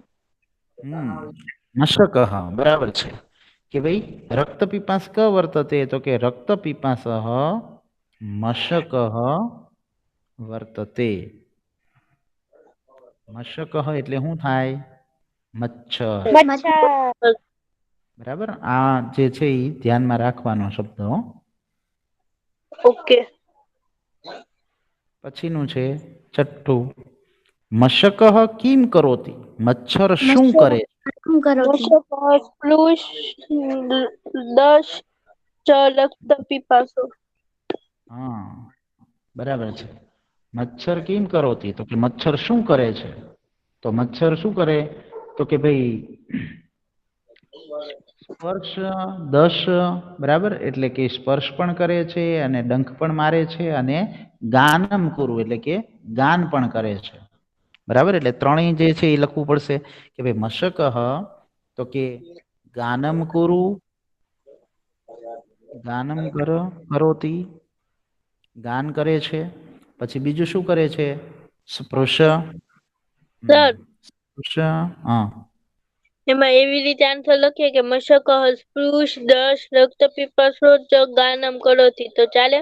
મશકઃ, બરાબર છે. કે ભાઈ રક્ત પીપાસ ક વર્તતે, તો કે રક્ત પીપાસઃ મશકઃ વર્તતે. મશકઃ એટલે શું થાય? મચ્છર. મચ્છર. બરાબર, આ જે છે એ ધ્યાનમાં રાખવાનો શબ્દ. ઓકે. પછીનું છે છઠ્ઠું. મશકઃ કિમ કરોતિ. મચ્છર શું મશક કરે? શું કરોતી? મશક સ્પ્લુષ દશ ચ રક્ત પીપાસો. હા, બરાબર છે. મચ્છર કેમ કરોતી, તો કે મચ્છર શું કરે છે? તો મચ્છર શું કરે? તો કે ભાઈ સ્પર્શ દશ, બરાબર, એટલે કે સ્પર્શ પણ કરે છે, અને ડંખ પણ મારે છે, અને ગાનમ કુરુ એટલે કે ગાન પણ કરે છે. બરાબર, એટલે ત્રણેય જે છે એ લખવું પડશે. કે ભાઈ મશકઃ તો કે ગાનમ કુરુ, ગાનમ કરોતી, ગાન કરે છે. પછી બીજું શું કરે છે? સ્પૃશ. સર સ્પૃશ, હા. એમાં એવી રીતે આન્સર લખીએ કે મશક સ્પૃશ દશ રક્ત પીપાસો ચ ગાનમ કરોતી, તો ચાલે?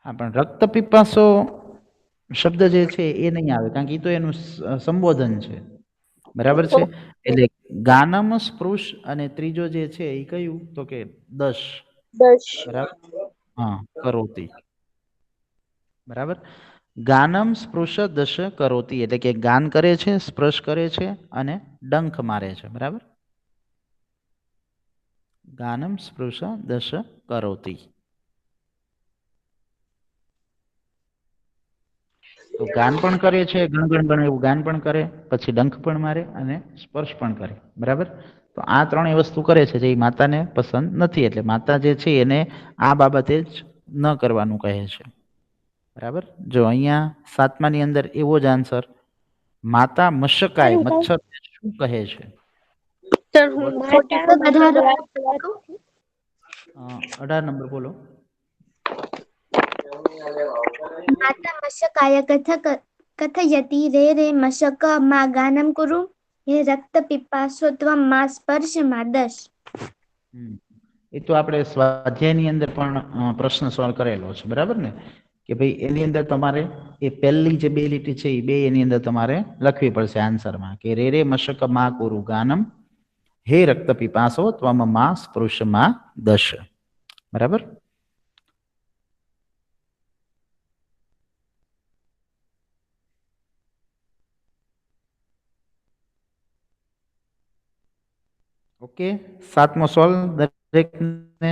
હા, પણ રક્ત પીપાસો શબ્દ જે છે એ નહીં આવે, કારણ કે એ તો એનું સંબોધન છે, બરાબર છે. એટલે ગાનમ, સ્પૃશ અને ત્રીજો જે છે એ કયું? તો કે દશ. દશ. બરાબર, હા કરોતિ, બરાબર. ગાનમ સ્પૃશ દશ કરોતિ એટલે કે ગાન કરે છે, સ્પર્શ કરે છે અને ડંખ મારે છે, બરાબર. ગાનમ સ્પૃશ દશ કરોતિ. તો ગાન પણ કરે છે, ગણ ગણ ગણ એવું ગાન પણ કરે, પછી ડંખ પણ મારે અને સ્પર્શ પણ કરે, બરાબર. તો આ ત્રણેય વસ્તુ કરે છે જે ઈ માતાને પસંદ નથી, એટલે માતા જે છે એને આ બાબતે જ ન કરવાનું કહે છે, બરાબર. જો અહીંયા 7મા ની અંદર એવો જ આન્સર, માતા મશકાય, મચ્છરને શું કહે છે? સર હું ખોટી માતા ખબર વધારો. મશક 18 નંબર બોલો. માતા મશકાય કથયતિ રે રે મશક મા ગાનમ કુરુ હે રક્ત પિપાસો ત્વમ મા સ્પર્શ મા દશ. હમ. એ તો આપણે સ્વાધ્યાયની અંદર પણ પ્રશ્ન સોલ્વ કરેલો છે, બરાબર ને, કે ભાઈ એની અંદર તમારે એ પહેલી જે બે લીટી છે એ બે એની અંદર તમારે લખવી પડશે આન્સરમાં, કે રે રે મશક મા કુરુ ગાનમ હે રક્ત પીપાસો ત્વમ મા સ્પૃશ મા દશ, બરાબર. ઓકે, 7મો સોલ્વ દરેકને.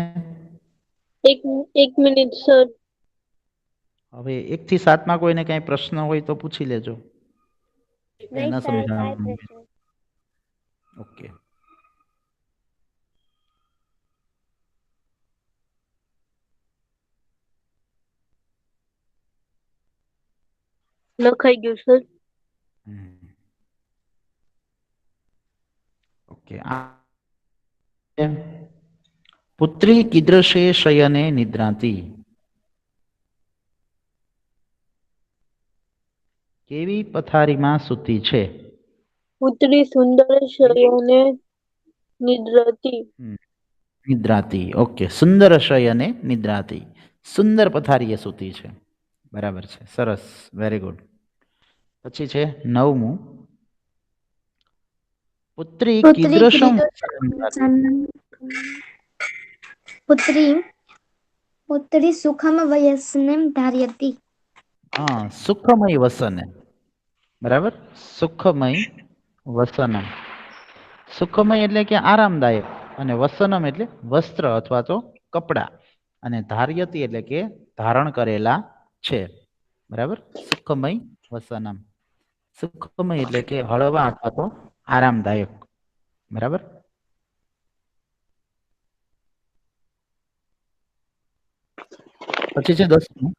એક મિનિટ સર. હવે 1 થી 7માં કોઈને કઈ પ્રશ્ન હોય તો પૂછી લેજો. નહીં ન સર, કાંઈ સમજાણું. પ્રશ્ન. ઓકે. લખાઈ ગયું સર. ઓકે. પુત્રી કીદૃશે શયને નિદ્રાતી, કેવી પથારીમાં સૂતી છે? પુત્રી સુંદર શયને નિદ્રાતી. નિદ્રાતી, ઓકે. સુંદર શયને નિદ્રાતી, સુંદર પથારીએ સૂતી છે, બરાબર છે, સરસ, વેરી ગુડ. પછી છે 9મું, પુત્રી કીદૃશમ પુત્રી સુખમ વયસનેમ ધાર્યતિ. હા, સુખમય વસને, બરાબર. સુખમય વસનમ. સુખમય એટલે કે આરામદાયક, અને વસનમ એટલે વસ્ત્ર અથવા તો કપડા, અને ધાર્યતી એટલે કે ધારણ કરેલા છે, બરાબર. સુખમય વસનમ. સુખમય એટલે કે હળવા અથવા તો આરામદાયક, બરાબર. પછી છે 10મું,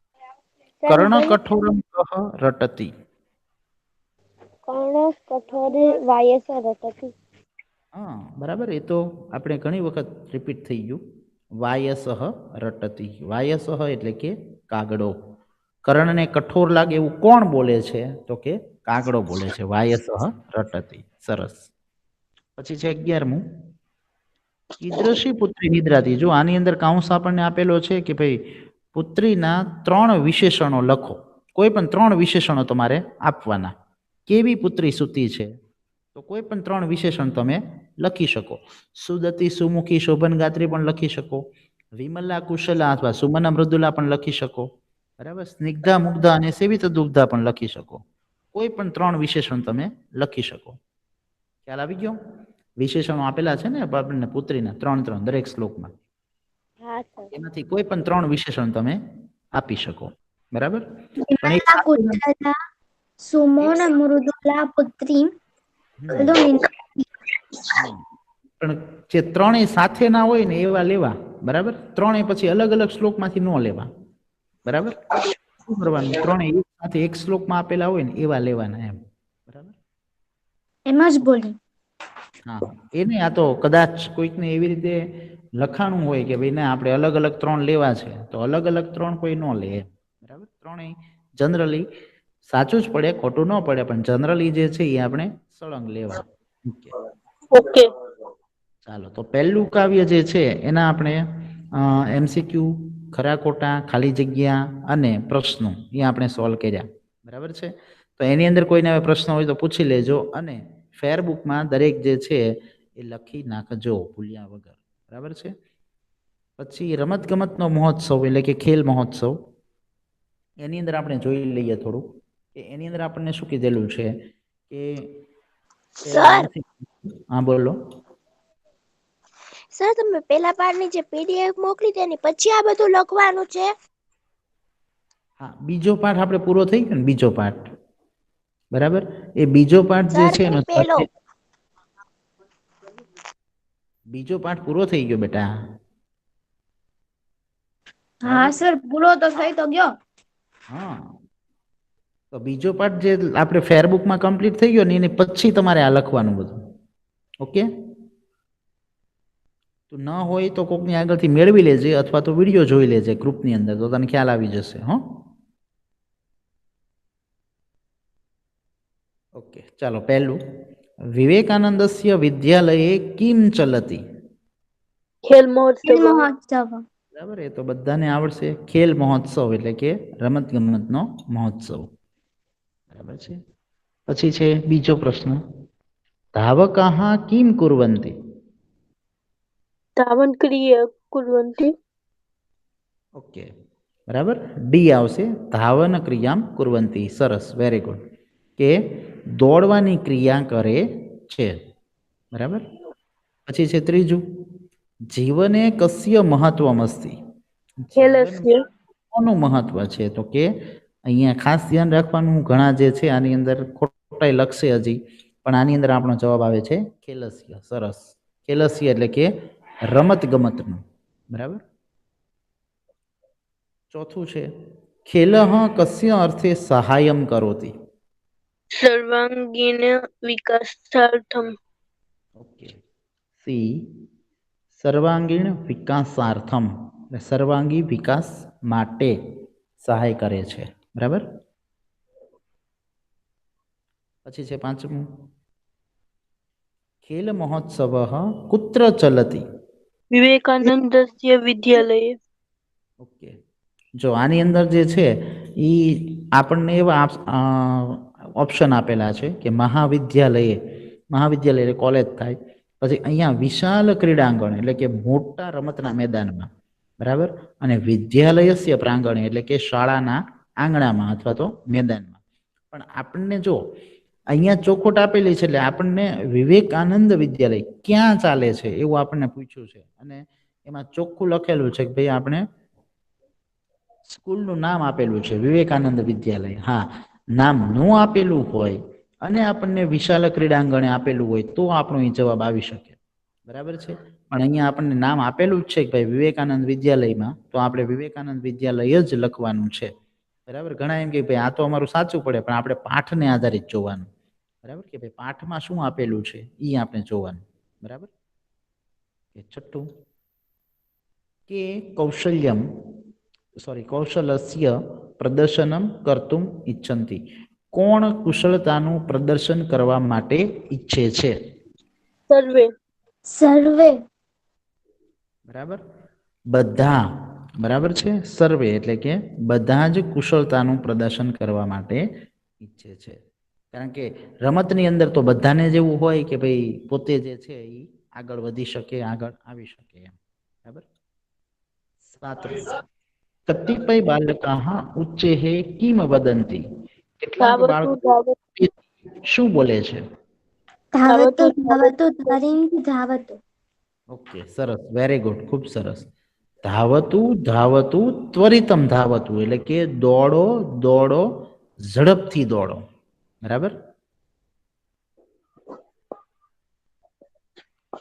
કર્ણ કઠોરમ કહ રટતી. કર્ણ કઠોરે વાયસ રટતી. હા, બરાબર. એ તો આપણે ઘણી વખત રિપીટ થઈ ગયું. વાયસહ રટતી, વાયસહ એટલે કે કાગડો. કર્ણને કઠોર લાગે એવું કોણ બોલે છે? તો કે કાગડો બોલે છે. વાયસહ રટતી, સરસ. પછી છે 11મું, કીદૃશી પુત્રી નિદ્રાતી. જો આની અંદર કાઉન્સ આપણને આપેલો છે કે ભાઈ પુત્રીના 3 વિશેષણો લખો, કોઈ પણ 3 વિશેષણો તમારે આપવાના. કેવી પુત્રી સૂતી છે, તો કોઈ પણ 3 વિશેષણ તમે લખી શકો. સુદતી, સુમુખી, શોભનગાત્રી પણ લખી શકો. વિમલા, કુશલા અથવા સુમના, મૃદુલા પણ લખી શકો, બરાબર. સ્નિગ્ધા, મુગ્ધા અને સેવિત દુગ્ધા પણ લખી શકો. કોઈ પણ 3 વિશેષણ તમે લખી શકો. ખ્યાલ આવી ગયો? વિશેષણો આપેલા છે ને આપણને પુત્રીના 3 દરેક શ્લોકમાં. હા સર. એમાંથી કોઈ પણ 3 વિશેષણ તમે આપી શકો, બરાબર. પણ એક વિમલા કુશલા સુમોન મૃદુલા પુત્રી ખલુ નિદ્રાતી. પણ જે 3 સાથે ના હોય ને એવા લેવા, બરાબર. 3 પછી અલગ અલગ શ્લોકમાંથી ન લેવા, બરાબર. શું કરવાનું? 3 એક સાથે એક શ્લોકમાં આપેલા હોય ને એવા લેવાના, એમ, બરાબર. એમ જ બોલી. હા, એ નહીં, આ તો કદાચ કોઈકને એવી રીતે લખાણું હોય કે ભાઈ ના આપણે અલગ અલગ 3 લેવા છે, તો અલગ અલગ 3 કોઈ ન લે, બરાબર. 3 જનરલી સાચું જ પડે, ખોટું ન પડે, પણ જનરલી જે છે એ આપણે સળંગ લેવા. ઓકે. ચાલો, તો પહેલું કાવ્ય જે છે એના આપણે MCQ, ખરા ખોટા, ખાલી જગ્યા અને પ્રશ્નો એ આપણે સોલ્વ કર્યા, બરાબર છે. તો એની અંદર કોઈને હવે પ્રશ્ન હોય તો પૂછી લેજો, અને ફેરબુકમાં દરેક જે છે એ લખી નાખજો ભૂલ્યા વગર, બરાબર છે. પછી રમતગમતનો મહોત્સવ એટલે કે ખેલ મહોત્સવ, એની અંદર આપણે જોઈ લઈએ થોડું કે એની અંદર આપણને શું કીધેલું છે કે પહેલા સર અહીંથી, હા બોલો. સર તમે પેલા પાઠની જે પીડીએફ મોકલી તેની પછી આ બધું લખવાનું છે? હા, બીજો પાઠ આપણે પૂરો થઈ ગયો ને, બીજો પાઠ, બરાબર. એ બીજો પાઠ જે સર છે એનો પેલો બીજો પાઠ પૂરો થઈ ગયો બેટા. હા સર પૂરો તો થઈ તો ગયો. હા, તો બીજો પાઠ જે આપણે ફેરબુકમાં કમ્પ્લીટ થઈ ગયો ને એની પછી તમારે આ લખવાનું બધું. ઓકે, તો ન હોય તો કોકની આગળથી મેળવી લેજે અથવા તો વિડીયો જોઈ લેજે ગ્રુપની અંદર, તો તને ખ્યાલ આવી જશે. હો, ઓકે, ચાલો. પહેલું, વિવેકાનંદસ્ય વિદ્યાલયે કિમ ચલતી. ખેલ મહોત્સવ મહોત્સવ બરાબર, એ તો બધાને આવડશે. ખેલ મહોત્સવ એટલે કે રમત ગમતનો મહોત્સવ, બરાબર છે. પછી છે બીજો પ્રશ્ન, ધાવકાહ કિમ કુર્વન્તિ. ધાવન ક્રિયા કુર્વન્તિ. ઓકે, બરાબર, ડી આવશે. ધાવન ક્રિયામ કુર્વન્તિ. સરસ, વેરી ગુડ. કે દોડવાની ક્રિયા કરે છે, બરાબર. પછી છે ત્રીજું, જીવને કસ્ય મહત્વમસ્તિ. ખેલસ્ય. કોનું મહત્વ છે? તો કે અહીંયા ખાસ ધ્યાન રાખવાનું, ઘણા જે છે આની અંદર ખોટાઈ લખશે હજી, પણ આની અંદર આપણો જવાબ આવે છે ખેલસ્ય. સરસ, ખેલસ્ય એટલે કે રમત ગમતનું, બરાબર. ચોથું છે, ખેલઃ કસ્ય અર્થે સહાયમ કરોતિ. સર્વાંગીણ વિકાસાર્થમ. ઓકે, સી સર્વાંગીણ વિકાસાર્થમ, એટલે સર્વાંગી વિકાસ માટે સહાય કરે છે, બરાબર. પછી છે પાંચમું, ખેલ મહોત્સવ કુત્ર ચલતી. વિવેકાનંદસ્ય વિદ્યાલયે. ઓકે, જો આની અંદર જે છે એ આપણને એવા ઓપ્શન આપેલા છે કે મહાવિદ્યાલયે, મહાવિદ્યાલય એટલે કોલેજ થાય. પછી અહીંયા વિશાલ ક્રીડાંગણ એટલે કે મોટા રમતના મેદાનમાં, બરાબર. અને વિદ્યાલયસ્ય પ્રાંગણે એટલે કે શાળાના આંગણામાં અથવા તો મેદાનમાં. પણ આપણને જો અહીંયા ચોખવટ આપેલી છે એટલે આપણને વિવેકાનંદ વિદ્યાલય ક્યાં ચાલે છે એવું આપણને પૂછ્યું છે, અને એમાં ચોખ્ખું લખેલું છે કે ભાઈ આપણે સ્કૂલનું નામ આપેલું છે વિવેકાનંદ વિદ્યાલય. હા, નામ ન આપેલું હોય અને આપણને વિશાલ ક્રીડાંગણે આપેલું હોય તો આપણો એ જવાબ આવી શકે, બરાબર છે. પણ અહીંયા આપણને નામ આપેલું જ છે કે ભાઈ વિવેકાનંદ વિદ્યાલયમાં, તો આપણે વિવેકાનંદ વિદ્યાલય જ લખવાનું છે, બરાબર. ઘણા એમ કે ભાઈ આ તો અમારું સાચું પડે, પણ આપણે પાઠને આધારિત જોવાનું, બરાબર. કે ભાઈ પાઠમાં શું આપેલું છે એ આપણે જોવાનું, બરાબર. છઠ્ઠું, કે કૌશલસ્ય પ્રદર્શનમ કર્તુમ ઈચ્છન્તિ. કોણ કુશળતાનું પ્રદર્શન કરવા માટે ઈચ્છે છે? સર્વે. સર્વે. બરાબર, બધા, બરાબર છે. સર્વે એટલે કે બધા જ કુશળતાનું પ્રદર્શન કરવા માટે ઈચ્છે છે. કારણ કે રમતની અંદર તો બધાને જ એવું હોય કે ભાઈ પોતે જે છે એ આગળ વધી શકે, આગળ આવી શકે એમ, બરાબર. સાતમું, કતિપય બાલકાહ ઉચ્ચૈઃ કિમ વદન્તિ. કેટલાક બાળકો શું બોલે છે? ધાવતુ ધાવતુ ધરીને ધાવતુ. ઓકે, સરસ, વેરી ગુડ, ખૂબ સરસ. ધાવતું ધાવતું ત્વરિતમ ધાવતું એટલે કે દોડો દોડો ઝડપથી દોડો, બરાબર.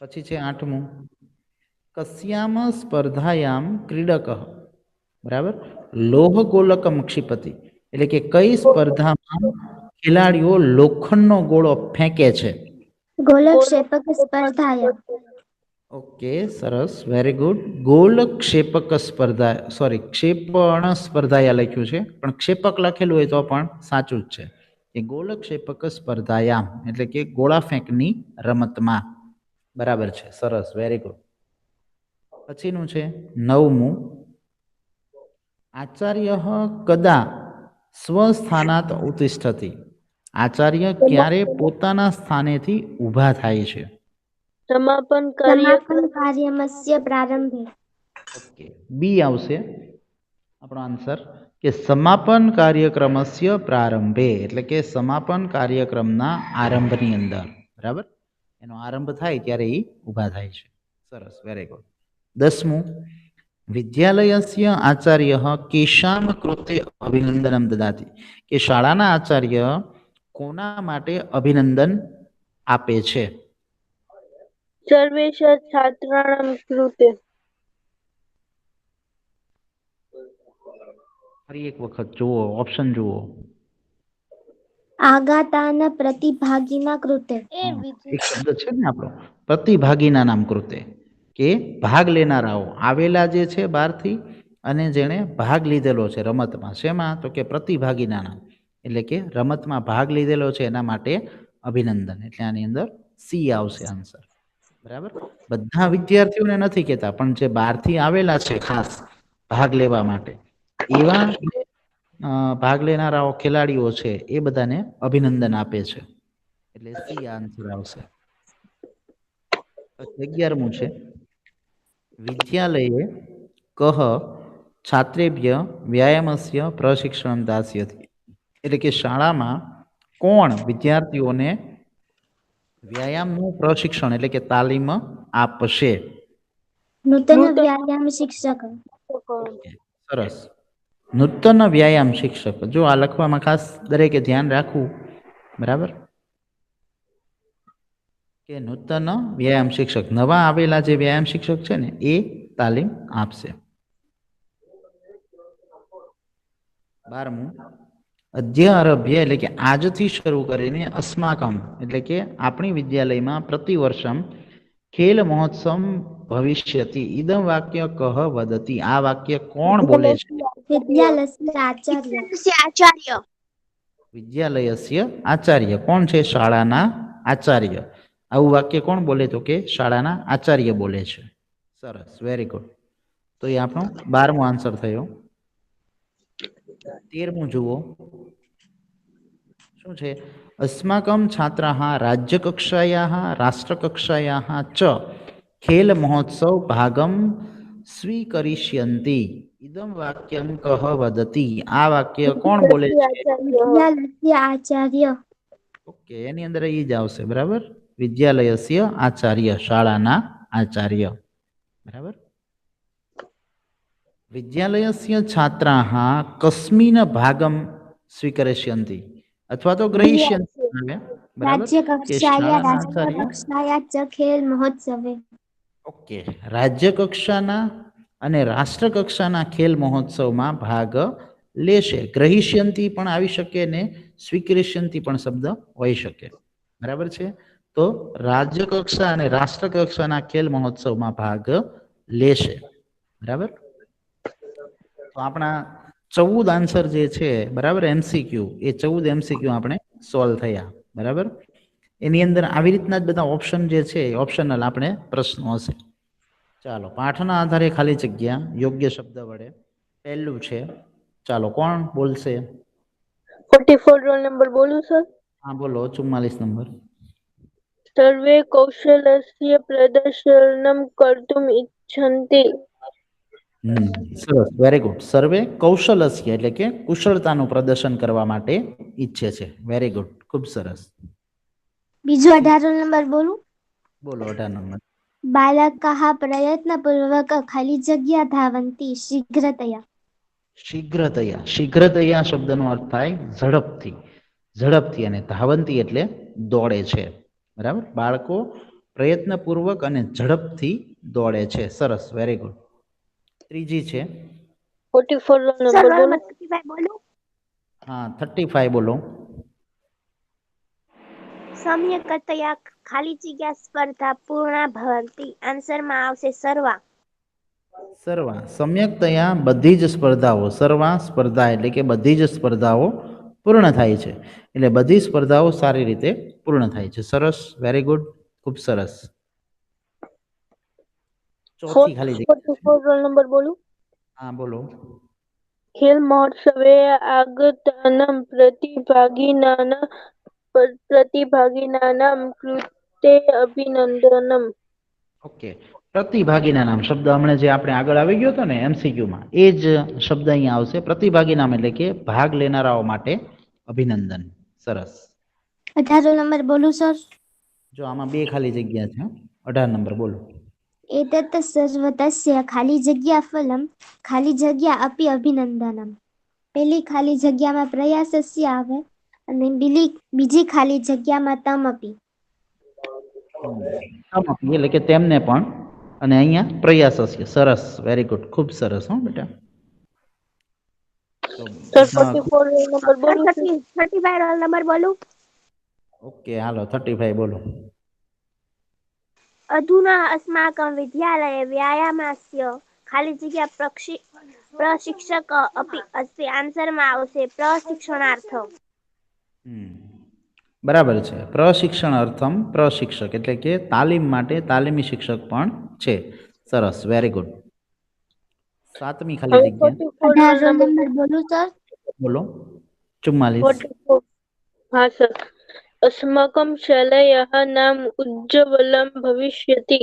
પછી છે આઠમું, કસ્યામ સ્પર્ધાયામ ક્રીડક, બરાબર, લોહ ગોલકમ ક્ષિપતિ એટલે કે કઈ સ્પર્ધામાં ખેલાડીઓ લોખંડનો ગોળો ફેંકે છે? ગોલક્ષેપક સ્પર્ધાયામ. ઓકે, સરસ, વેરી ગુડ. ગોલક્ષેપક સ્પર્ધા, સોરી, ક્ષેપણ સ્પર્ધાયા લખ્યું છે, પણ ક્ષેપક લખેલું હોય તો પણ સાચું જ છે. કે ગોલક્ષેપક સ્પર્ધાયામ એટલે કે ગોળા ફેંકની રમતમાં, બરાબર છે. સરસ, વેરી ગુડ. પછીનું છે નવમું, આચાર્ય કદા સ્વસ્થાનાત ઉત્તિષ્ઠતિ. આચાર્ય ક્યારે પોતાના સ્થાનેથી ઊભા થાય છે? સમાપન સમાપન કાર્યમસ્ય પ્રારંભે. ઓકે, બી આવશે આપણો આન્સર કે સમાપન કાર્યક્રમસ્ય પ્રારંભે, એટલે કે સમાપન કાર્યક્રમના આરંભની અંદર, બરાબર, એનો આરંભ થાય ત્યારે એ ઊભા થાય છે. સરસ, વેરી ગુડ. 10મું, વિદ્યાલયસ્ય આચાર્ય કેશામ કૃતે અભિનંદનમ દદાતિ, કે શાળાના આચાર્ય કોના માટે અભિનંદન આપે છે? સર્વેશ છાત્રાણામ કૃતે. ફરી એક વખત જુઓ, ઓપ્શન જુઓ. આગાતાન પ્રતિભાગીના કૃતે. એક શબ્દ છે ને આપણો પ્રતિભાગીના નામ કૃતે, કે ભાગ લેનારાઓ આવેલા જે છે બહારથી અને જેણે ભાગ લીધેલો છે રમતમાં, શેમાં? તો કે પ્રતિભાગીના નામ, એટલે કે રમતમાં ભાગ લીધેલો છે એના માટે અભિનંદન. એટલે આની અંદર સી આવશે આન્સર, બરાબર. બધા વિદ્યાર્થીઓને નથી કહેતા, પણ જે બહારથી આવેલા છે ખાસ ભાગ લેવા માટે, એવા ભાગ લેનારાઓ ખેલાડીઓ છે એ બધાને અભિનંદન આપે છે. એટલે સી આન્સર આવશે. 11મું છે, વિદ્યાલયે કહ છાત્રેભ્ય વ્યાયામસ્ય પ્રશિક્ષણ દાસ્યતિ, એટલે કે શાળામાં કોણ વિદ્યાર્થીઓને વ્યાયામનું પ્રશિક્ષણ એટલે કે તાલીમ આપશે? નૂતન વ્યાયામ શિક્ષક. સરસ, નૂતન વ્યાયામ શિક્ષક. જો આ લખવામાં ખાસ દરેકે ધ્યાન રાખવું, બરાબર, કે નૂતન વ્યાયામ શિક્ષક, નવા આવેલા જે વ્યાયામ શિક્ષક છે ને એ તાલીમ આપશે. 12મું, અધ્ય આરભ્ય, એટલે કે આજથી શરૂ કરીને અસ્માકમ, એટલે કે આપણી વિદ્યાલયમાં પ્રતિવર્ષમ ખેલ મહોત્સવ ભવિષ્યતિ ઇદમ વાક્ય કહ વદતી, આ વાક્ય કોણ બોલે છે? વિદ્યાલયસ્ય આચાર્ય. વિદ્યાલયસ્ય આચાર્ય કોણ છે? શાળાના આચાર્ય. આવું વાક્ય કોણ બોલે? તો કે શાળાના આચાર્ય બોલે છે. સરસ, વેરી ગુડ. તો એ આપણો 12મો આન્સર થયો. 13મું જુઓ, શું છે? અસ્માકમ છાત્રાः રાજ્યકક્ષાયાः રાષ્ટ્રકક્ષાયાः ચ ખેલ મહોત્સવ ભાગમ સ્વીકરિષ્યન્તિ ઇદમ વાક્યમ કહ વદતી, આ વાક્ય કોણ બોલે છે? વિદ્યાલયસ્ય આચાર્ય. ઓકે, એની અંદર એ જ આવશે, બરાબર. વિદ્યાલયસ્ય આચાર્ય, શાળાના આચાર્ય, બરાબર. વિદ્યાલયસ્ય છાત્રાः કસ્મિન ભાગમ સ્વીકરિષ્યન્તિ, અથવા તો ગ્રહિષ્યન્તિ આવે, બરાબર, રાજ્ય કે કક્ષાયા શાળાના રાષ્ટ્ર આચાર્ય. કક્ષાયા ચ ખેલ મહોત્સવે. ઓકે, રાજ્ય કક્ષાના અને રાષ્ટ્ર કક્ષાના ખેલ મહોત્સવમાં ભાગ લેશે. ગ્રહિષ્યંતિ પણ આવી શકે ને સ્વીકરિષ્યંતિ પણ શબ્દ હોઈ શકે, બરાબર છે. તો રાજ્ય કક્ષા અને રાષ્ટ્ર કક્ષાના ખેલ મહોત્સવમાં ભાગ લેશે, બરાબર. તો આપણા 14 આન્સર જે છે, બરાબર, એમસીક્યુ, એ 14 એમસીક્યુ આપણે સોલ્વ થયા, બરાબર. એની અંદર આવી રીતના જ બધા ઓપ્શન જે છે ઓપ્શનલ આપણે પ્રશ્નો હશે. ચાલો, પાઠના આધારે ખાલી જગ્યા યોગ્ય શબ્દ વડે. પહેલું છે, ચાલો કોણ બોલશે? 44 રોલ નંબર બોલું સર? હા બોલો, 44 નંબર. સર્વે કૌશલસ્ય પ્રદર્શનમ કર્તુમ ઇચ્છન્તિ. સરસ, વેરી ગુડ. સર્વે કૌશલસ્ય એટલે કે કુશળતાનું પ્રદર્શન કરવા માટે ઈચ્છે છે. વેરી ગુડ, ખૂબ સરસ. બીજું 18 નંબર બોલું? બોલો 18 નંબર. બાલકાः પ્રયત્નપૂર્વક ખાલી જગ્યા ધાવન્તિ શીઘ્રતયા. શીઘ્રતયા, શીઘ્રતયા શબ્દનો અર્થ થાય ઝડપથી, ઝડપથી, અને ધાવંતી એટલે દોડે છે, બરાબર. બાળકો પ્રયત્નપૂર્વક અને ઝડપથી દોડે છે. સરસ, વેરી ગુડ. ત્રીજી છે, 44 રોલ નંબર બોલું? હા 35 બોલો. સમ્યકતયા ખાલી જગ્યા સ્પર્ધા પૂર્ણ ભવન્તિ. આન્સરમાં આવશે સર્વા. સર્વા, સમ્યકતયા બધી જ સ્પર્ધાઓ, સર્વા સ્પર્ધા એટલે કે બધી જ સ્પર્ધાઓ પૂર્ણ થાય છે, એટલે બધી સ્પર્ધાઓ સારી રીતે પૂર્ણ થાય છે. સરસ, વેરી ગુડ, ખૂબ સરસ. ચોથી ખાલી જગ્યા છે. 44 રોલ નંબર બોલું? હા બોલો. ખેલ મહોત્સવે આગતાનામ પ્રતિભાગીનાનામ કૃતે અભિનંદનમ. ઓકે, પ્રતિભાગીના નામ શબ્દ હમણાં જે આપણે આગળ આવી ગયો હતો ને MCQ માં એ જ શબ્દ અહીંયા આવશે. પ્રતિભાગી નામ એટલે કે ભાગ લેનારાઓ માટે અભિનંદન. સરસ. 18 નંબર બોલું સર? જો આમાં બે ખાલી જગ્યા છે. 18 નંબર બોલો. एतत् सर्वतस्य ખાલી જગ્યા ફલમ ખાલી જગ્યા અપી અભિનંદનમ. પેલી ખાલી જગ્યામાં પ્રયાસસ્ય આવે અને બીજી ખાલી જગ્યામાં તમપી. એટલે કે તેમને પણ, અને અહીંયા પ્રયાસ હશે. સરસ, વેરી ગુડ, ખૂબ સરસ. હો બેટા. તો સર 44 નંબર બોલું છું? 35 રોલ નંબર બોલું? ઓકે, હાલો 35 બોલો. અધુના અસ્માકં વિદ્યાલये વ્યાયામસ્ય ખાલી જગ્યા પ્રશિક્ષક અપી અસ્તિ. આન્સરમાં આવશે પ્રશિક્ષણાર્થ. બરાબર છે. પ્રશિક્ષણાર્થમ પ્રશિક્ષક એટલે કે તાલીમ માટે તાલીમી શિક્ષક પણ છે. સરસ, વેરી ગુડ. 7મી ખાલી જગ્યા 18 નંબર બોલું સર? બોલો. 44. 44. हाँ सर. अस्माकं शालायाः नाम उज्ज्वलं भविष्यति.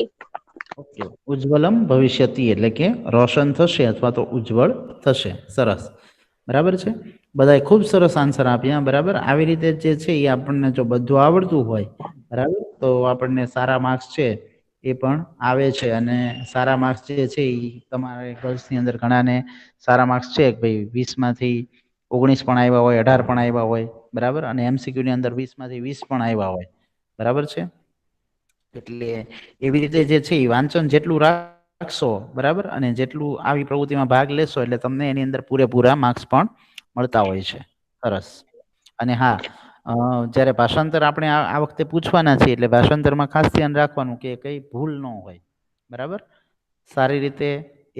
ઓકે, ઉજ્જવલમ ભવિષ્યતિ એટલે કે રોશન થશે અથવા તો ઉજ્જવળ થશે. સરસ, બરાબર છે. બધાએ ખૂબ સરસ આન્સર આપ્યા. બરાબર, આવી રીતે જે છે એ આપણને જો બધું આવડતું હોય, બરાબર, તો આપણને સારા માર્ક્સ છે એ પણ આવે છે. અને સારા માર્ક્સ જે છે એ તમારે ગર્લ્સની અંદર ઘણાને સારા માર્ક્સ છે કે ભાઈ 20 માંથી 19 પણ આવ્યા હોય, 18 પણ આવ્યા હોય, બરાબર, અને MCQ ની અંદર 20 માંથી 20 પણ આવ્યા હોય. બરાબર છે. એટલે એવી રીતે જે છે એ વાંચન જેટલું રાખશો, બરાબર, અને જેટલું આવી પ્રવૃત્તિમાં ભાગ લેશો એટલે તમને એની અંદર પૂરેપૂરા માર્ક્સ પણ મળતા હોય છે. સરસ. અને હા, જ્યારે ભાષાંતર આપણે આ વખતે પૂછવાના છીએ એટલે ભાષાંતરમાં ખાસ ધ્યાન રાખવાનું કે કઈ ભૂલ ન હોય. બરાબર, સારી રીતે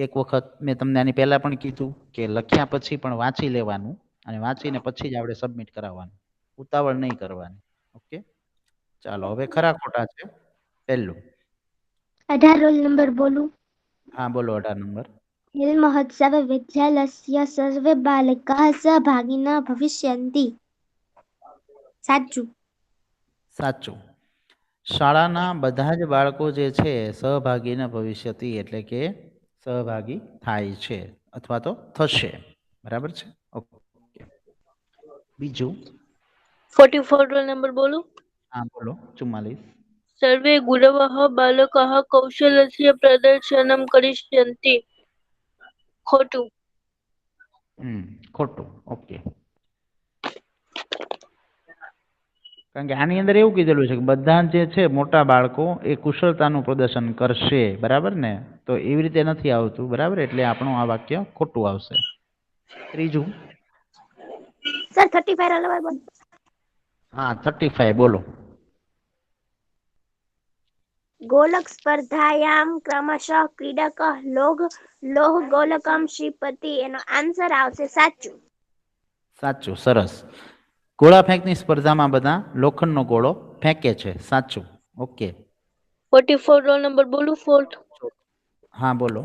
એક વખત મેં તમને આની પહેલા પણ કીધું કે લખ્યા પછી પણ વાંચી લેવાનું, અને વાંચીને પછી જ આપણે સબમિટ કરાવવાનું, ઉતાવળ નહીં કરવાની. ઓકે, ચાલો હવે ખરા ખોટા છે. પહેલું 18 રોલ નંબર બોલું? હા બોલો. 18 નંબર. ખેલ મહોત્સવ વિદ્યાલયસ્ય સર્વે બાલકાः સહભાગિનः ભવિષ્યन्ति. સાચું. સાચું. શાળાના બધા જ બાળકો જે છે સહભાગીના ભવિષ્યથી એટલે કે સહભાગી થાય છે અથવા તો થશે. બરાબર છે. ઓકે, બીજું 44 રોલ નંબર બોલું? હા બોલો. 44. सर्वे गुरवः बालकाः कौशलस्य प्रदर्शनं करिष्यन्ति. ખોટું. ખોટું. ઓકે, કારણ કે આની અંદર એવું કીધેલું છે કે બધા જે છે મોટા બાળકો એ કુશળતાનું પ્રદર્શન કરશે. બરાબર ને? તો એવી રીતે નથી આવતું. બરાબર, એટલે આપણું આ વાક્ય ખોટું આવશે. ત્રીજું સર 35 રોલ નંબર બોલું? હા 35 બોલો. गोलक स्पर्धायां क्रमशः क्रीडक लोह गोलकम क्षिपति. એનો આન્સર આવશે સાચું. સાચું. સરસ. ગોળા ફેંકની સ્પર્ધામાં બધા લોખંડનો ગોળો ફેંકે છે. સાચું. ઓકે. 44 રોલ નંબર બોલું? 4th. હા બોલો.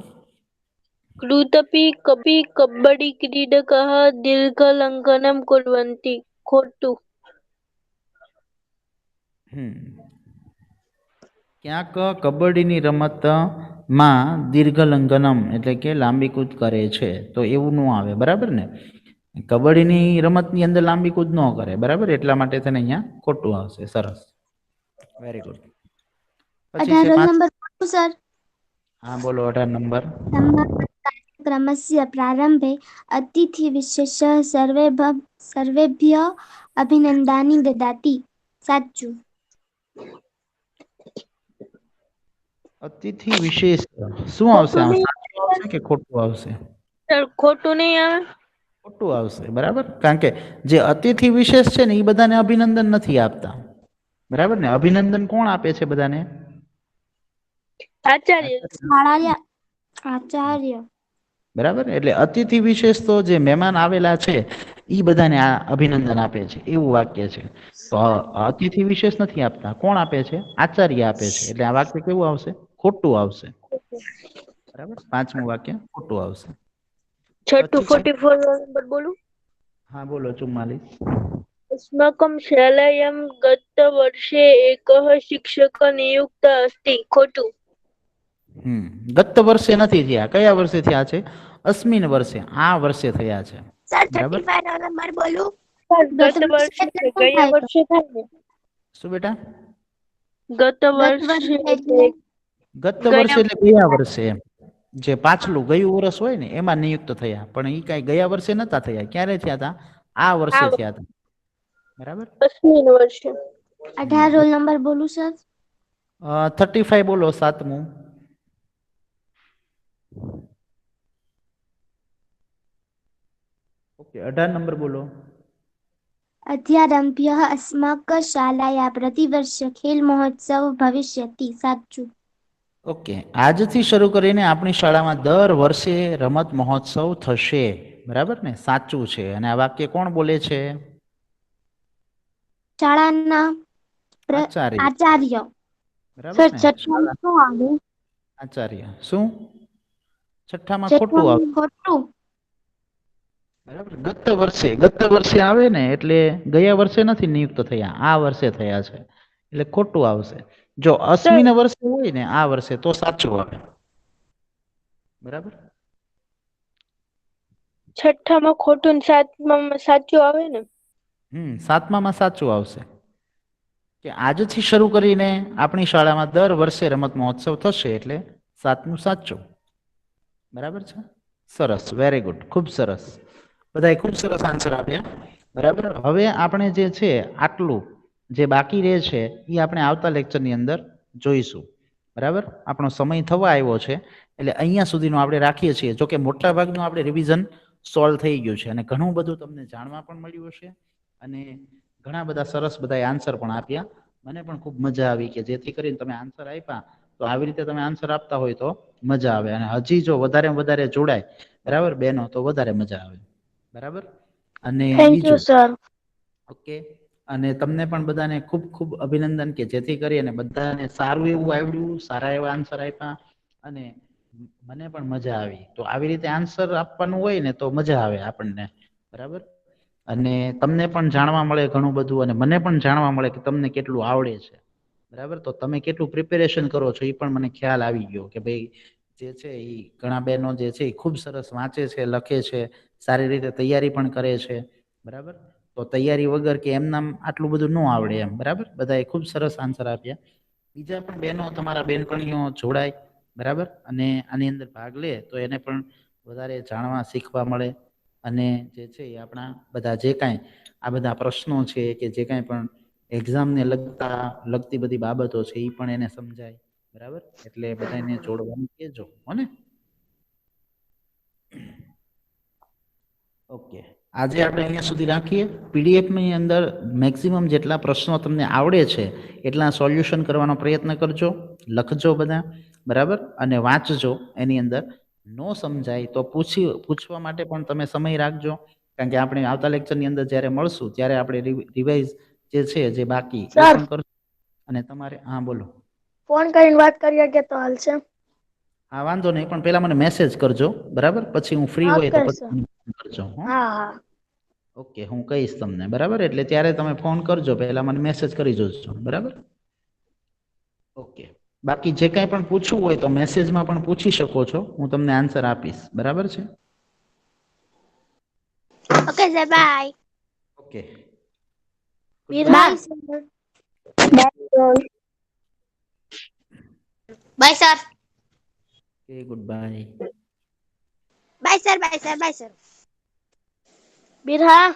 કૃતપી કપી કબડ્ડી ક્રીડકः દીર્ઘલંઘનમ કુર્વन्ति. ખોટું. ક્યાંક કબડ્ડીની રમતમાં દીર્ઘલંઘનમ એટલે કે લાંબી કૂદ કરે છે તો એવું ન આવે. બરાબર ને? કબડ્ડીની રમતની અંદર લાંબી કૂદ ન કરે. બરાબર, એટલા માટે તેને અહીંયા ખોટું આવશે. સરસ, વેરી ગુડ. પછી 18 છે રોલ નંબર બોલું સર? હા બોલો. 18 નંબર. કાર્યક્રમस्य પ્રારંભે અતિથિ વિશેષः સર્વેભ્યઃ અભિનંદનાनि દદાति. સાચું. અતિથિ વિશેષ શું આવશે? સાચું આવશે કે ખોટું આવશે? સર ખોટું નહીં આવે? ખોટું આવશે. બરાબર, કારણ કે જે અતિથિ વિશેષ છે ને એ બધાને અભિનંદન નથી આપતા. બરાબર ને? અભિનંદન કોણ આપે છે બધાને? આચાર્ય. આચાર્ય. બરાબર, એટલે અતિથિ વિશેષ તો જે મહેમાન આવેલા છે એ બધાને આ અભિનંદન આપે છે, એવું વાક્ય છે. તો અતિથિ વિશેષ નથી આપતા. કોણ આપે છે? આચાર્ય આપે છે. એટલે આ વાક્ય કેવું આવશે? ખોટું આવશે. બરાબર, 5મું વાક્ય ખોટું આવશે. છઠ્ઠું 44 રોલ નંબર બોલું? હા બોલો. 44. अस्माकं शालायां गतवर्षे एकः शिक्षकः नियुक्तः अस्ति. ખોટું. ગત વર્ષે નથી થયા. કયા વર્ષે થયા છે? અસ્મિન વર્ષે, આ વર્ષે થયા છે. સર બરાબર? 35 નો નંબર બોલું? ગત ગત વર્ષે વર્ષે એટલે ગયા શું થાય? વર્ષે થાય ને? શું બેટા? ગત ગત વર્ષે વર્ષે એટલે ગત ગયા વર્ષે એટલે ગયા વર્ષે એમ. જે પાછલું ગયું વર્ષ હોય ને એમાં નિયુક્ત થયા, પણ એ કાંઈ ગયા વર્ષે નતા થયા. ક્યારે થયા હતા? આ વર્ષે આ થયા હતા. બરાબર? અશ્વિન વર્ષે. 18 રોલ નંબર બોલું સર? 35 બોલો, 7મું. ઓકે, 18 નંબર બોલો. अध्यारम्भ्यः अस्माकं शालाया प्रतिवर्ष खेल महोत्सव भविष्यति. साचું. ઓકે, આજથી શરૂ કરીને આપણી શાળામાં દર વર્ષે રમત મહોત્સવ થશે. બરાબર ને? સાચું છે. અને આ વાક્ય કોણ બોલે છે? શાળાના આચાર્ય. આચાર્ય. બરાબર સર ને? છઠ્ઠામાં શું આવે? આચાર્ય. શું? છઠ્ઠામાં ખોટું આવે. ખોટું. બરાબર? ગત વર્ષે આવે ને એટલે ગયા વર્ષે નથી નિયુક્ત થયા, આ વર્ષે થયા છે, એટલે ખોટું આવશે. જો અશ્વિન વર્ષે હોય ને આ વર્ષે તો સાચું આવે. બરાબર? છઠ્ઠામાં ખોટું ને સાતમામાં સાચું આવે ને? 7મામાં સાચું આવશે કે આજથી શરૂ કરીને આપણી શાળામાં દર વર્ષે રમત મહોત્સવ થશે, એટલે 7મું સાચું. બરાબર છે? સરસ, વેરી ગુડ, ખૂબ સરસ. બધાએ ખૂબ સરસ આન્સર આપ્યા. બરાબર? હવે આપણે જે છે આટલું જે બાકી રહે છે એ આપણે આવતા લેક્ચરની અંદર જોઈશું. બરાબર? આપણો સમય થવા આવ્યો છે એટલે અહીંયા સુધીનું આપણે રાખીએ છીએ. જોકે મોટા ભાગનું આપણે રિવિઝન સોલ્વ થઈ ગયું છે અને ઘણું બધું તમને જાણવા પણ મળ્યું હશે અને ઘણા બધા સરસ બધા આન્સર પણ આપ્યા. મને પણ ખૂબ મજા આવી કે જેથી કરીને તમે આન્સર આપ્યા તો આવી રીતે તમે આન્સર આપતા હોય તો મજા આવે, અને હજી જો વધારે જોડાય બરાબર બેનો તો વધારે મજા આવે. બરાબર? અને થેન્ક યુ બીજું, સર. ઓકે, અને તમને પણ બધાને ખૂબ ખૂબ અભિનંદન કે જેથી કરીને બધાને સારું એવું આવડ્યું, સારા એવા આન્સર આપ્યા અને મને પણ મજા આવી. તો આવી રીતે આન્સર આપવાનું હોય ને તો મજા આવે આપણને. બરાબર? અને તમને પણ જાણવા મળે ઘણું બધું અને મને પણ જાણવા મળે કે તમને કેટલું આવડે છે. બરાબર? તો તમે કેટલું પ્રિપેરેશન કરો છો એ પણ મને ખ્યાલ આવી ગયો કે ભાઈ જે છે એ ઘણા બહેનો જે છે એ ખૂબ સરસ વાંચે છે, લખે છે, સારી રીતે તૈયારી પણ કરે છે. બરાબર? તો તૈયારી વગર કે એમનામ આટલું બધું ન આવડે એમ. બરાબર? બધાએ ખૂબ સરસ આન્સર આપ્યા. બીજા પણ બહેનો, તમારા બેનપણીઓ જોડાય. બરાબર? અને આની અંદર ભાગ લે તો એને પણ વધારે જાણવા શીખવા મળે અને જે છે એ આપણા બધા જે કાંઈ આ બધા પ્રશ્નો છે કે જે કાંઈ પણ એક્ઝામને લગતી બધી બાબતો છે એ પણ એને સમજાય. બરાબર? એટલે બધાને જોડવાનું કહેજો. હો ને? ઓકે, આજે આપણે અહીંયા સુધી રાખીએ. પીડીએફની અંદર મેક્સિમમ જેટલા પ્રશ્નો તમને આવડે છે એટલા સોલ્યુશન કરવાનો પ્રયત્ન કરજો, લખજો બધા. બરાબર? અને વાંચજો. એની અંદર નો સમજાય તો પૂછવા માટે પણ તમે સમય રાખજો, કારણ કે આપણે આવતા લેક્ચરની અંદર જ્યારે મળશું ત્યારે આપણે રિવાઇઝ જે છે જે બાકી એ સર, પણ કરશું. અને તમારે, હા બોલો. ફોન કરીને વાત કરીએ કે તો હાલશે? હા, વાંધો નહીં, પણ પહેલા મને મેસેજ કરજો. બરાબર? પછી હું ફ્રી હોય તો ઓકે સર. પછી ફોન કરજો. હા. ઓકે, હું કહીશ તમને. બરાબર? એટલે ત્યારે તમે ફોન કરજો, પહેલા મને મેસેજ કરી જોજો. બરાબર? ઓકે, બાકી જે કાંઈ પણ પૂછવું હોય તો મેસેજમાં પણ પૂછી શકો છો, હું તમને આન્સર આપીશ. બરાબર છે? Okay sir, bye. Okay, bye sir. Bye sir. Okay, good bye. Bye sir, bye sir, bye sir. બિરહા.